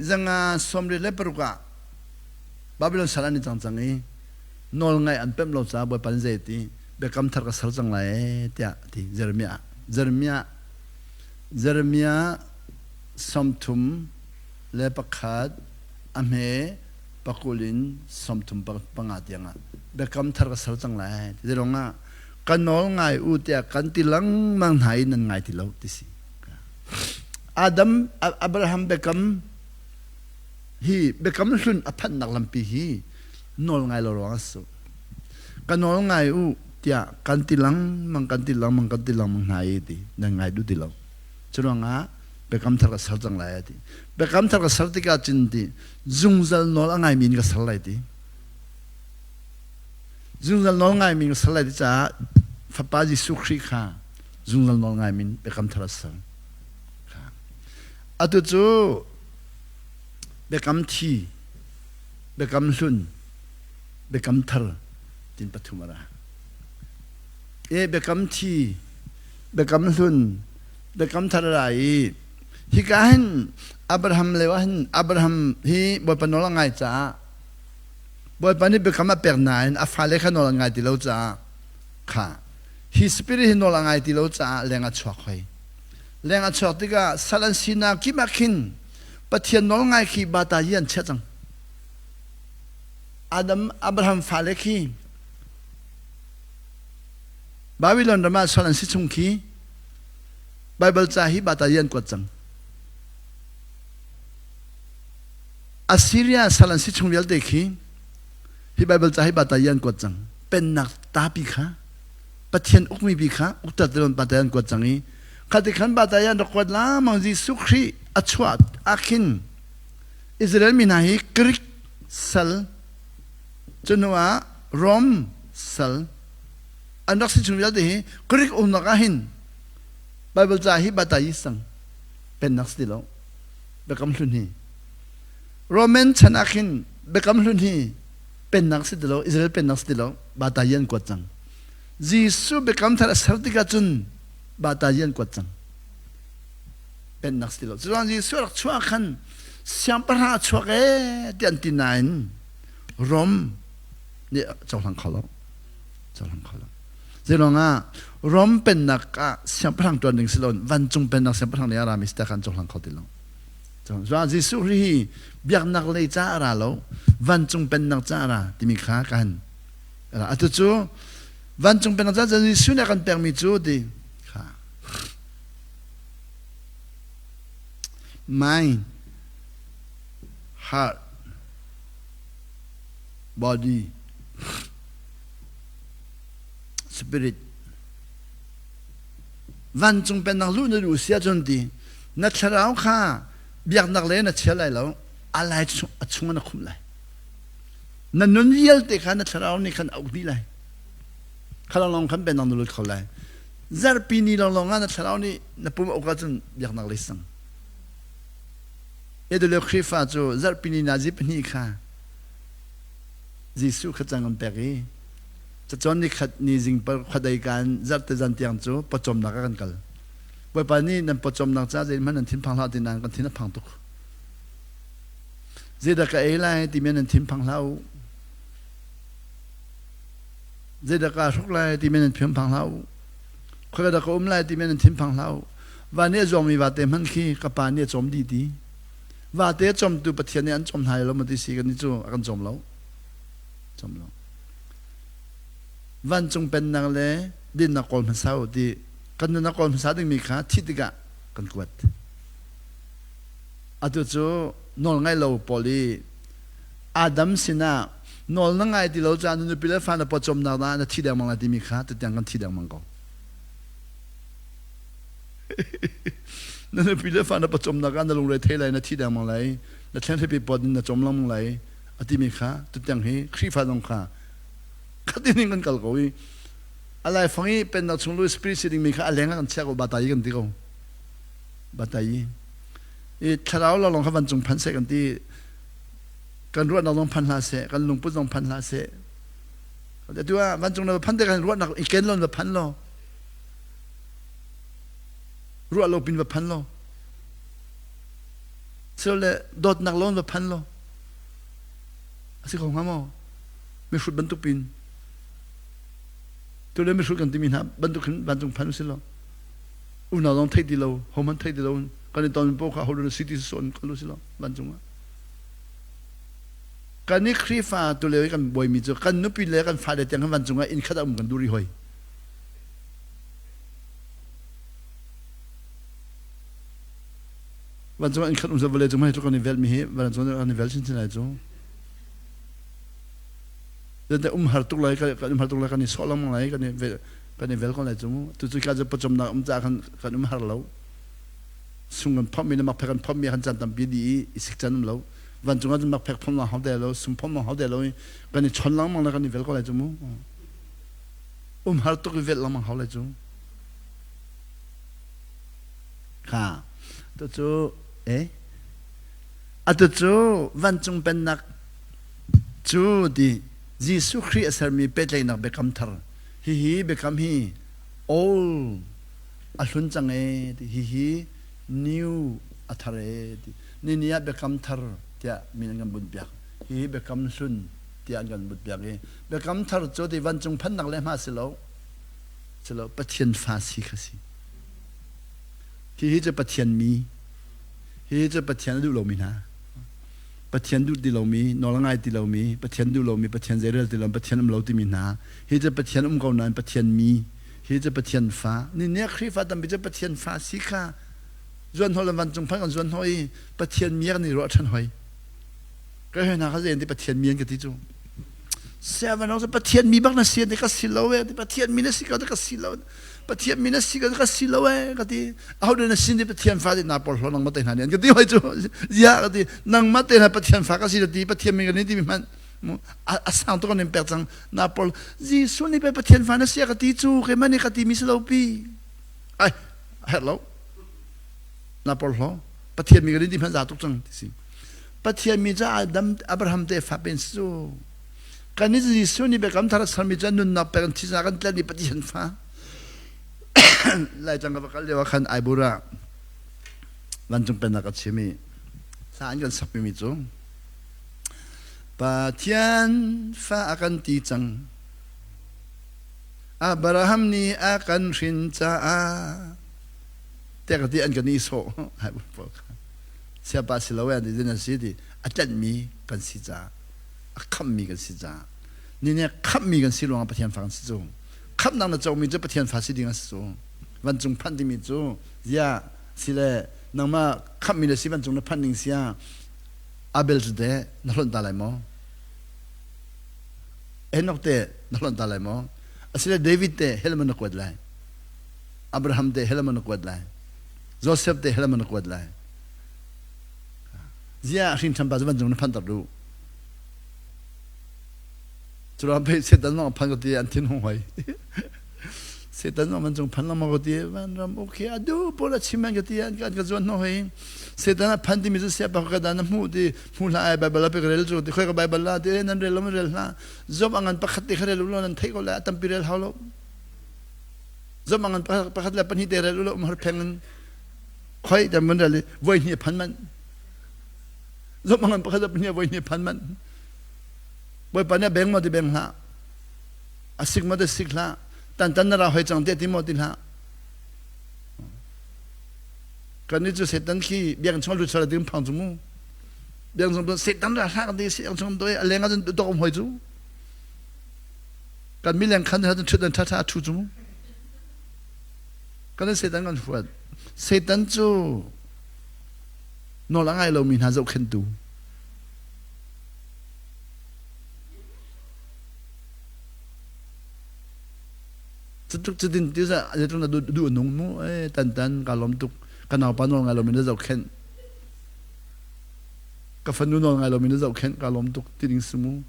S1: จังอาสมรีเลปรุกะบาบิโลนสารานิจังนี้นอลไงอันเป็นโลซาบอยปันเจตีเบคำทักษะจังไรเตียที่เจเรมียสมทุมเลปขัดอเมปกุลินสมทุมปังอาเตียงเบคำทักษะจังไรที่ตรงนั้นกันนอลไงอุตยากันติลังมังหายนั่นไงที่เราติสิอับราฮัมเบคัมสุนอภันนักลำปีฮีนอลไงเราร้องสุกันนอลไงอุตยากันติลังมังหายที่นั่นไงดูที่เราจุดนั้นเบคัมทักษะจังไรที่เบคัมทักษะที่กาจินที่จุงจัลนอลไงมีนกับสลายที่จุงจัลนอลไงมีนกับสลายที่จ้าฟ้าป้าจิสุขรีข้าจุงจัลนอลไงมีนเบคัมทักษะอัตุจูเบคัมทีเบคัมสุนเบคัมทาร์จินปัทุมาระเบคัมทีเบคัมสุนเบคัมทาร์ไรฮิกาเห็นอับราฮัมเลวะเห็นอับราฮัมฮีบอยปนอลไงจ้าบอยปนนี่เบคัมมาเปิดนายอัฟฮาเลขนอลไงที่เราจ้าค่ะฮิสปิริตนอลไงที่เราจ้าแรงอัดชอกไว้แรงอัดชอกที่ก็สลันสินากิมาคินปะเทียนนอลไงคีบาตายันเชจังอับราฮัมฟาเลคีบาบิโลนรามาสลันสิชุงคีไบเบิลจาฮิบาตายันกวดจังอัสซีเรียสลันสิชุงเวลเดคีฮิไบเบิลจาฮิบาตายันกวดจังเป็นนักตาปีขาปะเทียนอุกมีปีขาอุกตัดเดินบาตายันกวดจังนี้ขัดขันบาตายันรักวัดลามังจีสุขรีอัชวัดอาคินอิสราเอลมีนาฮิกริกซัลจนว่ารอมซัลอันรักสิชุนวิลเดฮิกริกอุนักอาหินไบเบิลจาฮิบาตายิสังเป็นนักสิโลเบกัมลุนฮีโรแมนชนะคินเบกัมลุนฮีเป็นนักสิโลอิสราเอลเป็นนักสิโลบาตายันกวดจังจีสุเบกัมทาร์สัรติกาจุนบาตายันกวดจังเป็นนักสิโลส่วนจีสุรักชัวขันเสียงประหารชัวเกเตียนตินายนรอมนี่เจ้าหลังเขาแล้วเจ้าหลังเขาแล้วเจ้าหลังรอมเป็นนักเสียงประหารตัวหนึ่งสิโลวันจงเป็นนักเสียงประหารในอารามิสแต่กันเจ้าหลังเขาติลงส่วนจีสุรีเบียกนักเลยจ้าอาราแล้ววันจงเป็นนักจ้าอาราที่มีขากันอัตุจู วันจงเป็นอาจารย์จะยิสุนักกันแปลงมีจูดีค่ะ mind heart body spirit วันจงเป็นนักรู้ในรู้เสียจนดีนักเชลาวข้าเบียกนักเล่นนักเชลัยแล้วอะไรชุ่มนักคุ้มเลยนั่นนุ่นเยี่ยลติขันนักเชลาวนี่ขันเอาดีเลยข้าลองขันเป็นนักรู้เขาเลยจาร์ปีนี้ลองนักเชลาวนี่นับปุ่มโอกาสจนเบียกนักเล่นสังเอเดลคริฟาจูจาร์ปีนี้นาจิปนี่ข้ายิสุขจังกันเปรีจะจนนี่ขัดนี่จิงปะขัดได้การจัดเตจันเตียงจูประจมนักกันกันวันปานี้นั่นประจมนักจ้าเจมันนั่นทิ้งพังลาตินานกันทิ้งนับพังตุกเจดากะเอไลที่มันนั่นทิ้งพังลาเจดากะชุกไลที่มันนั่นทิ้งพังลาคนกระดกไลที่มันนั่นทิ้งพังลาวันนี้จอมมีวัดเต็มมันขี้กับปานี้จอมดีวัดเต็มจอมตัวปะเทียนนี่อันจอมไทยแล้วมันที่สี่กันนี่จูกันจอมแล้วจอมแล้ววันจงเป็นนางเล่ดินนักกอลภาษาดีกันนักกอลภาษาดึงมีขาทิดกะกันกวดอาตุจูนอลไงเราพอลีอาดัมสินะนอลนั่งไงที่เราจะนุปิเลฟันปจมนานาทิดแดงมังลาที่มีขาติดยังกันทิดแดงมังก็นั่นปิเลฟันปจมนาการนั่งลงเลยเทเลยนะทิดแดงมังเลยแล้วแทนที่ไปปอดินนะจมลงมังเลยอาทิมีขาติดยังให้ครีฟ้าลงขาขัดนี่กันกัลกวีอะไรฟังนี้เป็นนักชงลุยสปิริตสิ่งมีค่าอะไรงั้นเชื่อว่าบาตายกันที่เขาบาตายถ้าเราลองขับวันจงพันเสกันที่กันรวดเราลองพันลาเสกันลงปุ๊บลองพันลาเสแต่ที่ว่าวันจงเราพันแต่กันรวดนักอีกเกณฑ์เราพันเรารวดเราเป็นแบบพันเราเชื่อเลยโดดนักล้นแบบพันเราสิ่งของเขาไม่ชุดบรรทุกปินตัวเล่ไม่ชุดกันที่มีนะบรรทุกขึ้นบรรทุกพันสิละอุณหภูมิเท่ดีเราห้องมันเท่ดีเราการในตอนพวกเขาเขาเรียนซิตี้โซนก็รู้สิละบรรทุกการนี้ครีฟ้าตัวเล่กันบ่อยมีจ้ะการนุปิเล่กันฟ้าเดียงกันบรรทุกอินขัดอุ้มกันดูริหอยบรรทุกอินขัดอุ้มจะเวลาจุ่มให้ทุกคนในเวลมีเหตุบรรทุกในเวลชิ้นไหนจ้ะแต่หาตุกเลยกันหาตุกเลยกันนี่สอนมังเลยกันนี่เวลกันเลยจุ่มตุกการจะประจำนักจากกันหาเราสุ่งกันพ่อมีน้ำมักเพกันพ่อมีกันจันทำปีดีอีสิกจันเราวันจุงกันมักเพกพ่อมาเขาเดียวเราสุ่งพ่อมาเขาเดียวเรากันนี่ชนลังมังเลยกันนี่เวลกันเลยจุ่มหาตุกเวลลังมังเขาเลยจุ่มค่ะตัวจูตัวจูวันจุงเป็นนักจูดียิสุคริสต์มีเป็ดเลยนักเบคำทาร์ฮีเบคำฮี all อัลลุนจังเอฮีnew อัทาร์เอนี่เนี่ยเบคำทาร์เดียมีเงินบุญเบียกฮีเบคำซุนเดียเงินบุญเบียกเบคำทาร์จดีวันจงพันนักเล่มาสิโลปะเทียนฟาสีขสิฮีจะปะเทียนมีฮีจะปะเทียนดูโลมินาปะเทียนดูดิเรามีนอลง่ายดิเรามีปะเทียนดูเรามีปะเทียนเจริญดิเราปะเทียนเราที่มีนาเฮจะปะเทียนเก่านั้นปะเทียนมีเฮจะปะเทียนฟ้านี่เนี่ยคริฟ้าตั้งไปจะปะเทียนฟ้าสิค่ะส่วนหัวละวันจงพันกันส่วนหัวปะเทียนมีกันนี่รอดฉันหอยก็เห็นนะเขาจะเห็นที่ปะเทียนมีกันที่จูเสียวันเราจะปะเทียนมีบ้างนะเสียนี่ก็สิเราเว้ที่ปะเทียนมีนะสิก็สิเราปะเทียนมีนะสิก็สิเราเว้ก็ที่เอาเดินสินที่ปะเทียนฟ้าที่นาปอลนังมาเตะหาเนี่ยก็ที่หอยจูยาก็ที่นังมาเตะหาปะเทียนฟ้าก็สิที่ปะเทียนมีกันนี่ที่มันอาสังตัวนี้เป็นจังนาปอลจีส่วนนี้เป็นปะเทียนฟ้านะเสียก็ที่จูเขมันนี่ก็ที่มิสลาปีไอ้เห็นแล้วนาปอลเหรอปะเทียนมีกันนี่ที่มันจะตุกจังที่สิปะเทียนมีจะอาดัมอับราฮัมเตฟ้าเป็นสู้การนี้จีส่วนนี้เป็นคำทาร์สามีจะนุนนับเป็นที่จะกันแต่นี่ปะเทียนฟ้าไล่จังกับกันเรียกว่าขันไอบุระวันจงเป็นนักชิมีสารกันสับมิจูปะเทียนฟ้ากันตีจังอับราฮัมนี่อากันรินจ้าแต่ก็ที่อันกันนี่โซ่ไอบุระเสียบาสิลาเวนที่นั่นสิที่อาจารย์มีกันสิจ้าคำมีกันสิจ้านี่เนี่ยคำมีกันสิลงปะเทียนฟ้ากันสิจู khắp năng là trong mình cho bắt thiên phát sinh số văn trung phan đi mình chỗ ya xí lệ năng mà khắp mình là xí văn trung nó phan đi xí Abel thế nó luôn ta lại mò Enoch thế nó luôn ta lại mò xí lệ David thế hết mình nó quật lại Abraham thế hết mình nó quật lại Joseph thế hết mình nó quật lại ya xin tham gia văn trung nó phan tập đủ cho nên bây giờ nó phan cái gì anh tin không vậy setan nó mình phan làm cái gì mình làm ok adu pola chimang cái gì anh cái chuyện nó hay setan phan thì mình sẽ bảo cái đó nó mua thì mua lại Bible là phải rồi thì khơi cái Bible là thì nên rel làm rel na job angan pakhat thì khơi luôn nên thấy có lẽ tâm pirel halo job angan pakhat là pani thì rel luôn mà phengen khơi thì mình rel vui như phan man job angan pakhat là pani vui như phan man vui pani beng mà thì beng ha asik mà thì sik la tan ra hoy chang te ti mo tin ha kan ni chu setan khi biang chong lu chara dim phang chu mu biang chong setan ra ha kan ti siang chong doi alenga jun do kom hoi chu kan mi leng khan ha chu dan tha chu chu mu kan setan kan fuat setan chu no la ngai lo min ha zo khen tu chút tin tiếc là giờ chúng ta đủ nung mu tan cả lom tuk cả nào pan nong ngày lom mình nó khen cả phần nong ngày lom mình nó khen cả lom tuk tin smu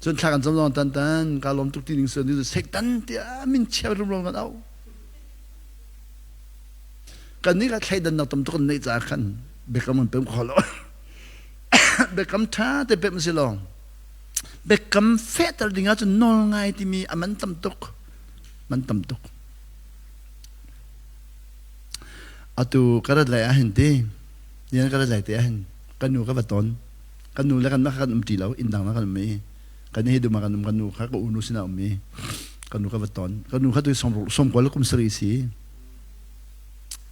S1: chân thàกันจำลองtan cả lom tuk tin smuนี่เสกตันเตียmìnhเชื่อรู้ลงกันเอากันนี่ก็ใครดันนักตำตุกันในจ่าขันเบกมันเป็นขอลเบกท่าแต่เบกมันสิลองเบกเฟตอะไรดิ่งจนนอนไงที่มีอมันตำตุกมันตำตุกเอาตัวกระไรอ่ะเห็นดีเนี่ยกระไรแต่เห็นกันนูก็บัดตอนกันนูแล้วกันมากันตีแล้วอินดังมากันมีกันนี่ดูมากันนูข้าก็อุนุสินามีกันนูก็บัดตอนกันนูข้าตัวสมกว่าแล้วกุมสรีสี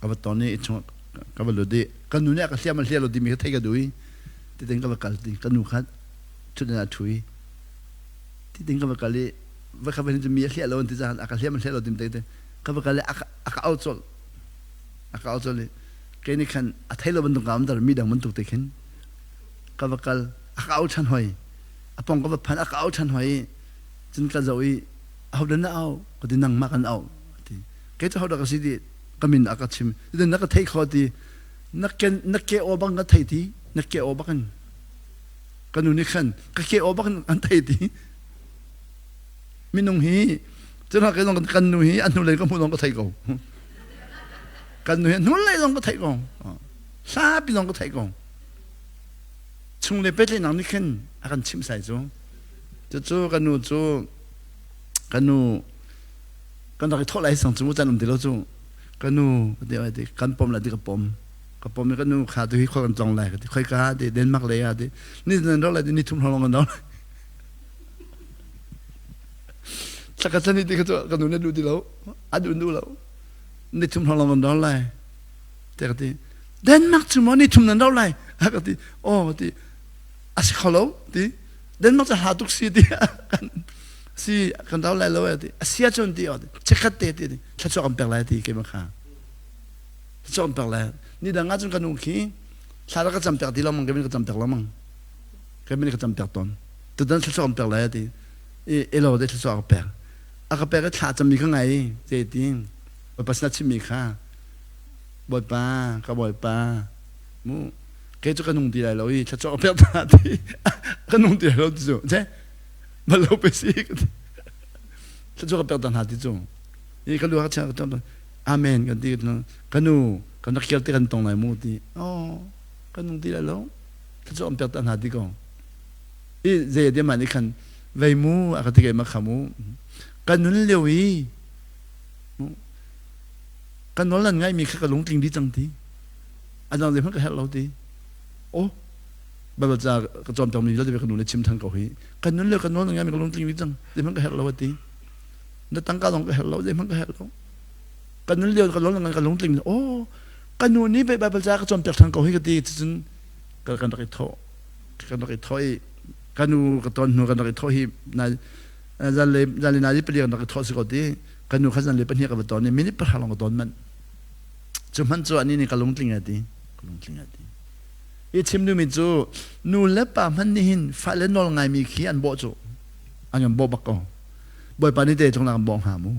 S1: ก็บัดตอนนี้ช่วงก็บัดลุดีกันนูเนี่ยก็เสียมันเสียลุดีมีแค่เท่กันด้วยที่ถึงก็บัดกัลดีกันนูข้าชุดนั้นถุยที่ถึงก็บัดกัลดีว่าเขาเป็นจะมีเสียเราที่จะอากาศเสียมันเสียเราเต็มเต็มเขาบอกกันเลยอากาศเอาโซลเลยแค่นี้ขันอัฐิเราบรรทุกกามแต่มีดังบรรทุกเต็มเขาบอกกันอากาศเอาชันหอยอปองก็บอกพันอากาศเอาชันหอยจนกระจะอีเอาเดินเอาก็ที่นั่งมากันเอาแค่จะเขาดักสิดีก็มีอากาศชิมที่นักเทคเขาดีนักเกอบังก็เททีนักเกอบังกันนู่นนี่ขันก็เกอบังอันเททีมินงฮีจะนักกันลองกันนู่นฮีอันนู่นเลยก็พูดลองก็ไทยกูกันนู่นนู่นเลยลองก็ไทยกูซาบิลองก็ไทยกูช่วงเล็บเป็ดเลยนังนี่ขึ้นอาการชิมใส่จูกันนู่นกันนักทอดไรสั่งจูจันทร์เดียวจูกันนู่นเดี๋ยวกันปมละเดี๋ยวกับปมกันนู่นขาตัวที่ข้อกันจองไรกันที่ค่อยกาเด่นมากเลยอ่ะนี่นั่นเราอะไรนี่ทุ่มทองกันเราสักการนี่ที่เขาจะกันนู่นเนี่ยดูดีแล้วดูแล้วนี่ทุ่มทองกันเราไรแต่ก็ที่เดนมาร์กทุ่มนี่ทุ่มนั่นเราไรก็ที่โอ้ที่อาศัยเขาแล้วที่เดนมาร์กจะหาทุกสิ่งที่กันสิกันเราไรแล้วที่อาศัยจนที่เช็คขัดที่ถ้าชอบกันเปล่าที่เกี่ยมข้าชอบกันเปล่านี่ดังงั้นจนกันนู่นขี้สารก็จำเปล่าที่เรามั่งก็ไม่ก็จำเปล่าเรามั่งก็ไม่ก็จำเปล่าตอนแต่ตอนชอบกันเปล่าที่เราได้ชอบกันเปล่าอากาศก็ขาดจะมีข้างในเจติงบ่ปัสนาชิมีค่ะบ่อยป้าก็บ่อยป้ามูเกจุกันนุ่งดีไรเราอีถ้าชอบเปล่าที่กันนุ่งดีไรเราจู่ใช่มาเราไปสิถ้าชอบเปล่าที่จู่นี่กันดูเขาเชื่อกันอาเมนกันที่กันนูกันนักเกี่ยวกันตรงไหนมูที่อ๋อกันนุ่งดีไรเราถ้าชอบเปล่าที่ก่อนอีเจติมันนี่คันไว้มูอากาศที่เกิดมาขามูกันนู้นเลี้ยวอีกันนู้นนั่นไงมีแค่กระลงจริงดีจังทีอาจารย์เดี๋ยวมันก็เห็นเราทีโอ้แบบว่าจะกระจอมจอมนี้เราจะไปกันนู้นเลยชิมทางเกาหลีกันนู้นเลี้ยวกันนู้นนั่นไงมีกระลงจริงดีจังเดี๋ยวมันก็เห็นเราทีแล้วตั้งการลงก็เห็นเราเดี๋ยวมันก็เห็นเรากันนู้นเลี้ยวกันนู้นนั่นไงกระลงจริงโอ้กันนู้นนี้ไปแบบว่าจะกระจอมจากทางเกาหลีก็ดีจนกันตะกี้ท่อกันนู้นกระตอนนู้นกันตะกี้ท่อฮีนาย จันเลยนาจิปเรียกนักทอสกอดีกันนูขันเลยเป็นเฮียกับตอนนี้มินิปะหาลงกับตอนมันจุมันจูอันนี้นี่กลงติงดีกลงติงดีอีชิมดูมิจูนูเล็บปะมันนี่หินฟ้าเล่นนอลไงมีขี้อันโบจูอันยังโบบักก็บ่อยปานิเตจงนักบองหามู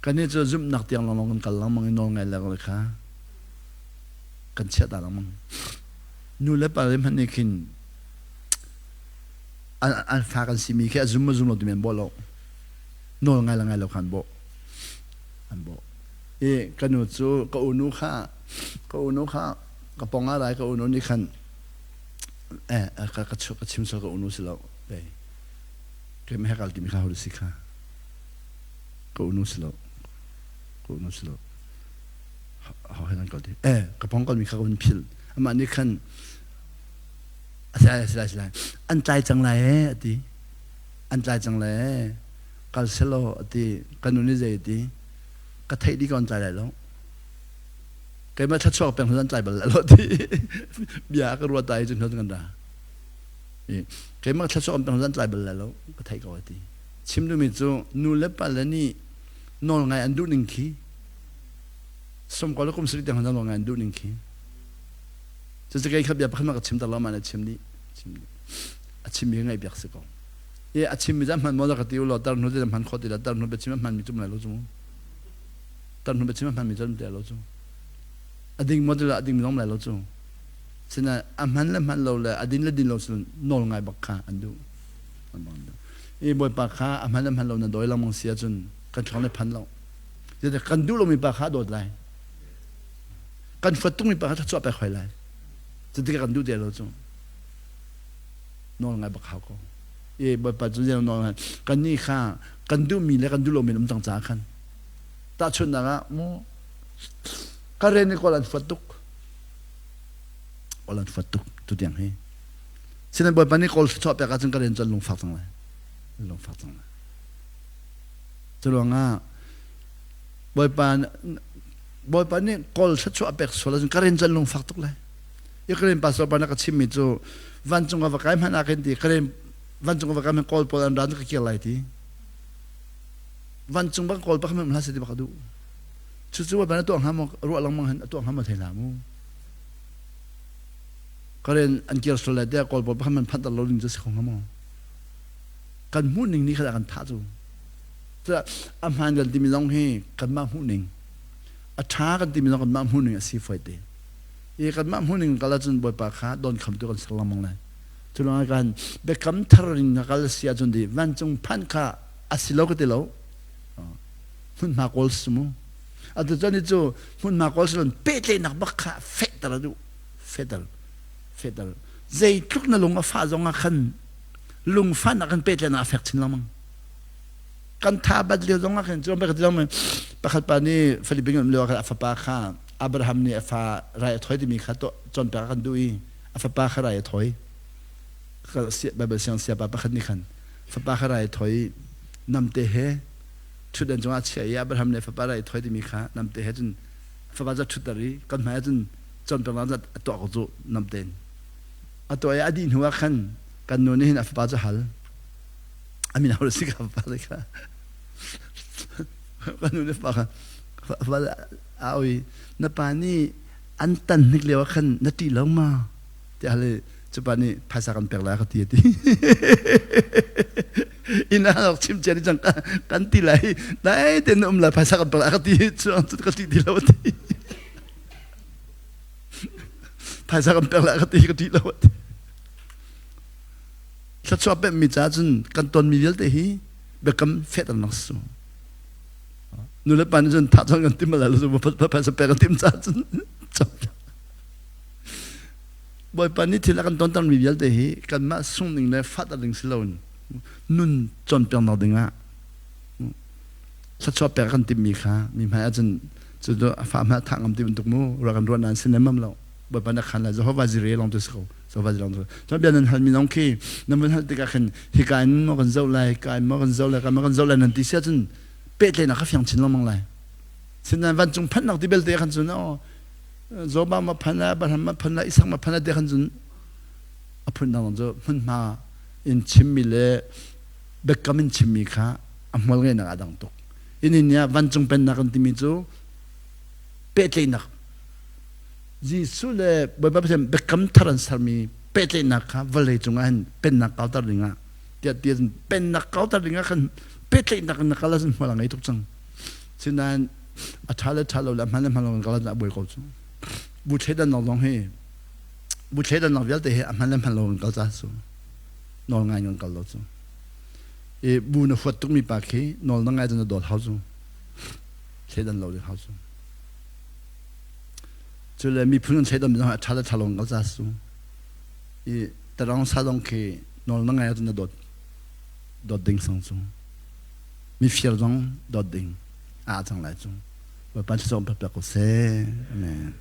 S1: กันนี่จูจุ่มนักเตียงลองกันลังมังนอลไงแล้วเลยค่ะกันเชื่อตาลังมังนูเล็บปะเล่นมันนี่หินอันฟ้ากันสิมีแค่จุ่มเราดิเมนโบโลนอลไงละไงเราขันโบอันโบกันนูจูก็อุนุข้าก็ปองอะไรก็อุนุนี่ขันก็ชิมสก็อุนุสิเราไปก็ไม่ให้การที่มีข้าวหรือสิค่ะก็อุนุสิเราเขาให้นั่นก่อนดิก็ปองก็มีข้าวมันพิลมันนี่ขันอะไรอันใจจังไรดิอันใจจังไรก็เสลอดิกันนูนี่ใจดิก็เทดีก่อนใจไหลแล้วก็มาชัดชอบเป็นคนใจบัลแล้วที่เบียก็รัวใจจนเขาต้องกันด่าก็มาชัดชอบเป็นคนใจบัลแล้วก็เทก่อนที่ชิมดูมิจูนูเล็บปะแล้วนี่นอนไงอันดูหนึ่งขี้สมก่อนแล้วก็มีสิ่งที่เขาจะนอนไงอันดูหนึ่งขี้จะไงครับเบียพันมากับชิมตลอดมาเนี่ยชิมยังไงเบียกสิก่อนชิมมีจำมันมอลกติวเราตอนนู้นจะมันขอติดตอนนู้นเป็นชิมมันมีจุ่มไหนรู้จุ่มตอนนู้นเป็นชิมมันมีจุ่มเดียวรู้จุ่มอดีตมอลอดีตมีน้องไหนรู้จุ่มฉะนั้นมันและมันเราเลยอดีตและดินเราสุดนอนไงบักขาอันดูบ่อยปากขามันและมันเราเนี่ยโดยเรามองเสียจนกันช้อนในพันเราแต่กันดูเรามีปากขาโดดไรกันฝัดตุ้งมีปากขาชอบไปคอยไรจะที่กันดูเดียวรู้จุ่มนอนไงบักขาก็บ่อยปากจุดเดียวนอนไงกันนี่ข้ากันดูมีและกันดูเรามีน้ำต่างจากกันตาชนนะโมก็เรียนในกอลันฟัดตุกตัวอย่างให้ฉะนั้นบ่อยปานนี้กอลชอบไปกันจนก็เรียนจนลงฝักตั้งเลยจะลองบ่อยปานนี้กอลชอบไปสวนจนก็เรียนจนลงฝักตุกเลยยังก็เรียนภาษาปานักชิมมิจูวันจงกับใครมันอากันดีก็เรียนวันจงกับใครมันกอลปอนร้านก็เกี่ยวอะไรทีวันจงบังกอลปักมันหาเสด็จบักดูจู่ๆว่าเป็นตัวหามรัวลังมังหันตัวหามมาเทลามูก็เรียนอันเกี่ยวกับอะไรเดียกอลปักมันพันตลอดลิงจะสิของหามกันมุ่งหนึ่งนี่ขนาดกันท้าจูจะอาหารกันที่มีน้องให้กันมามุ่งหนึ่งอาช้ากันที่มีน้องกันมามุ่งหนึ่งสีไฟเดย์กันมามุ่งหนึ่งกันแล้วจนบ่อยปากขาโดนคำตัวกันสลัมมังเลยจุดนั้นกันเบคำทารินกันเสียจนดีวันจงพันขาอาศิลก็เตลามันมากอลสมุอาจจะนี่จู่มันมากอลสมุนเป๊ะเลยนักบักขาเฟดอะไรดูเฟดใจทุกนั่นลงมาฟ้าจงอาคันลุงฟ้านักกันเป๊ะเลยนักเฟกชินละมั้งกันท้าบัดเลี้ยวจงอาคันจงไปกันที่เราไม่ปะขัดปานี่ฟิลิปปินส์เลี้ยวกันอัฟปาข้าอับราฮัมนี่อัฟรายถอยที่มีข้าตัวจนไปกันดูอีอัฟปาข้ารายถอยก็เสียแบบเสียงเสียปะขัดนี่ขันอัฟปาข้ารายถอยนำเตะชุดเดินจังหวะเชียร์บรรทำในฟ้าอะไรถอยที่มีขานำเตะจนฟ้าจะชุดตรีกันมาจนเป็นวันจะตัวก็จะนำเต้นตัวอดีตหัวขันกันโน่นนี่เห็นฟ้าจะหัลอามินารู้สึกฟ้าเลยค่ะกันโน่นนี่ฟ้าเอาอีนับปานี่อันตันนึกเลยว่าขันนัดที่ลงมาแต่อะไรจะปานี่ภาษากันแปลกแล้วก็ตีดีอินนั้นเราชิมเจริญจังกันตีไหลได้แต่นุ่มละภาษากันแปลกก็ตีชวนสุดก็ตีดีแล้วตีภาษากันแปลกก็ตีแล้วตีถ้าชอบแบบมีจ้าจนกันตอนมีเยอะแต่ฮีแบบกำเฟดอันนักสู้นู่นเลยปานจนทัดกันติมอะไรรู้สึกว่าภาษาแปลกกันติมจ้าจนจบบ่อยปานนี้ที่ละกันตอนมีเยอะแต่ฮีกันมาส่งหนึ่งในฟัดอะไรสิลาวนุ่นจนเปลี่ยนเราดึงอ่ะถ้าชอบแปลกันติมีค่ะมีหมายอาจารย์จะดูฟ้ามาทางอันติมันตุกมูเรากันรวนนานสินมั่มเราบ่อยปานนักขันเลยจะเขาวาจิเรลองตัวเขาจะวาจิลองตัวถ้าเบียนั้นมีน้องขี้นั่นมันหันติกาขันที่กายมันกันเจ้าไรกายมันกันเจ้าไรกันมันกันเจ้าไรนั่นที่เสียจนเป็ดเลยนะเขาฟังชินเรามั่งไรฉะนั้นวันจงพันนักที่เบลเตะขันจนอ๋อโจบ้ามาพันละบ้านมาพันละอิสักมาพันละเดขันจนอภัยนั่งจนมันมาอินชิมมิเล bekkamin chimika amol ngai na adang tok ini nya vanchung pen na kan timi chu petlei nak jisu le baba sem bekkam tharan sarmi petlei nak kha vale chunga han pen nak kautar ringa tia tia pen nak kautar ringa kan petlei nak na kala sin mola ngai tok chang sinan athala thalo la man man kala na boi ko chu bu cheda no long he bu cheda no vel te he man man lo kal cha su no ngai ngon kal lo chu e bu na fot tuk mi pa ke no na ngai na dol hau chu cheda lo de hau chu chule mi phun cheda mi na athala thalo kal cha su e tarang sa dong ke no na ngai na dot ding sang chu mi fier dong dot ding a chang lai chu 我把这种不表个噻，嗯。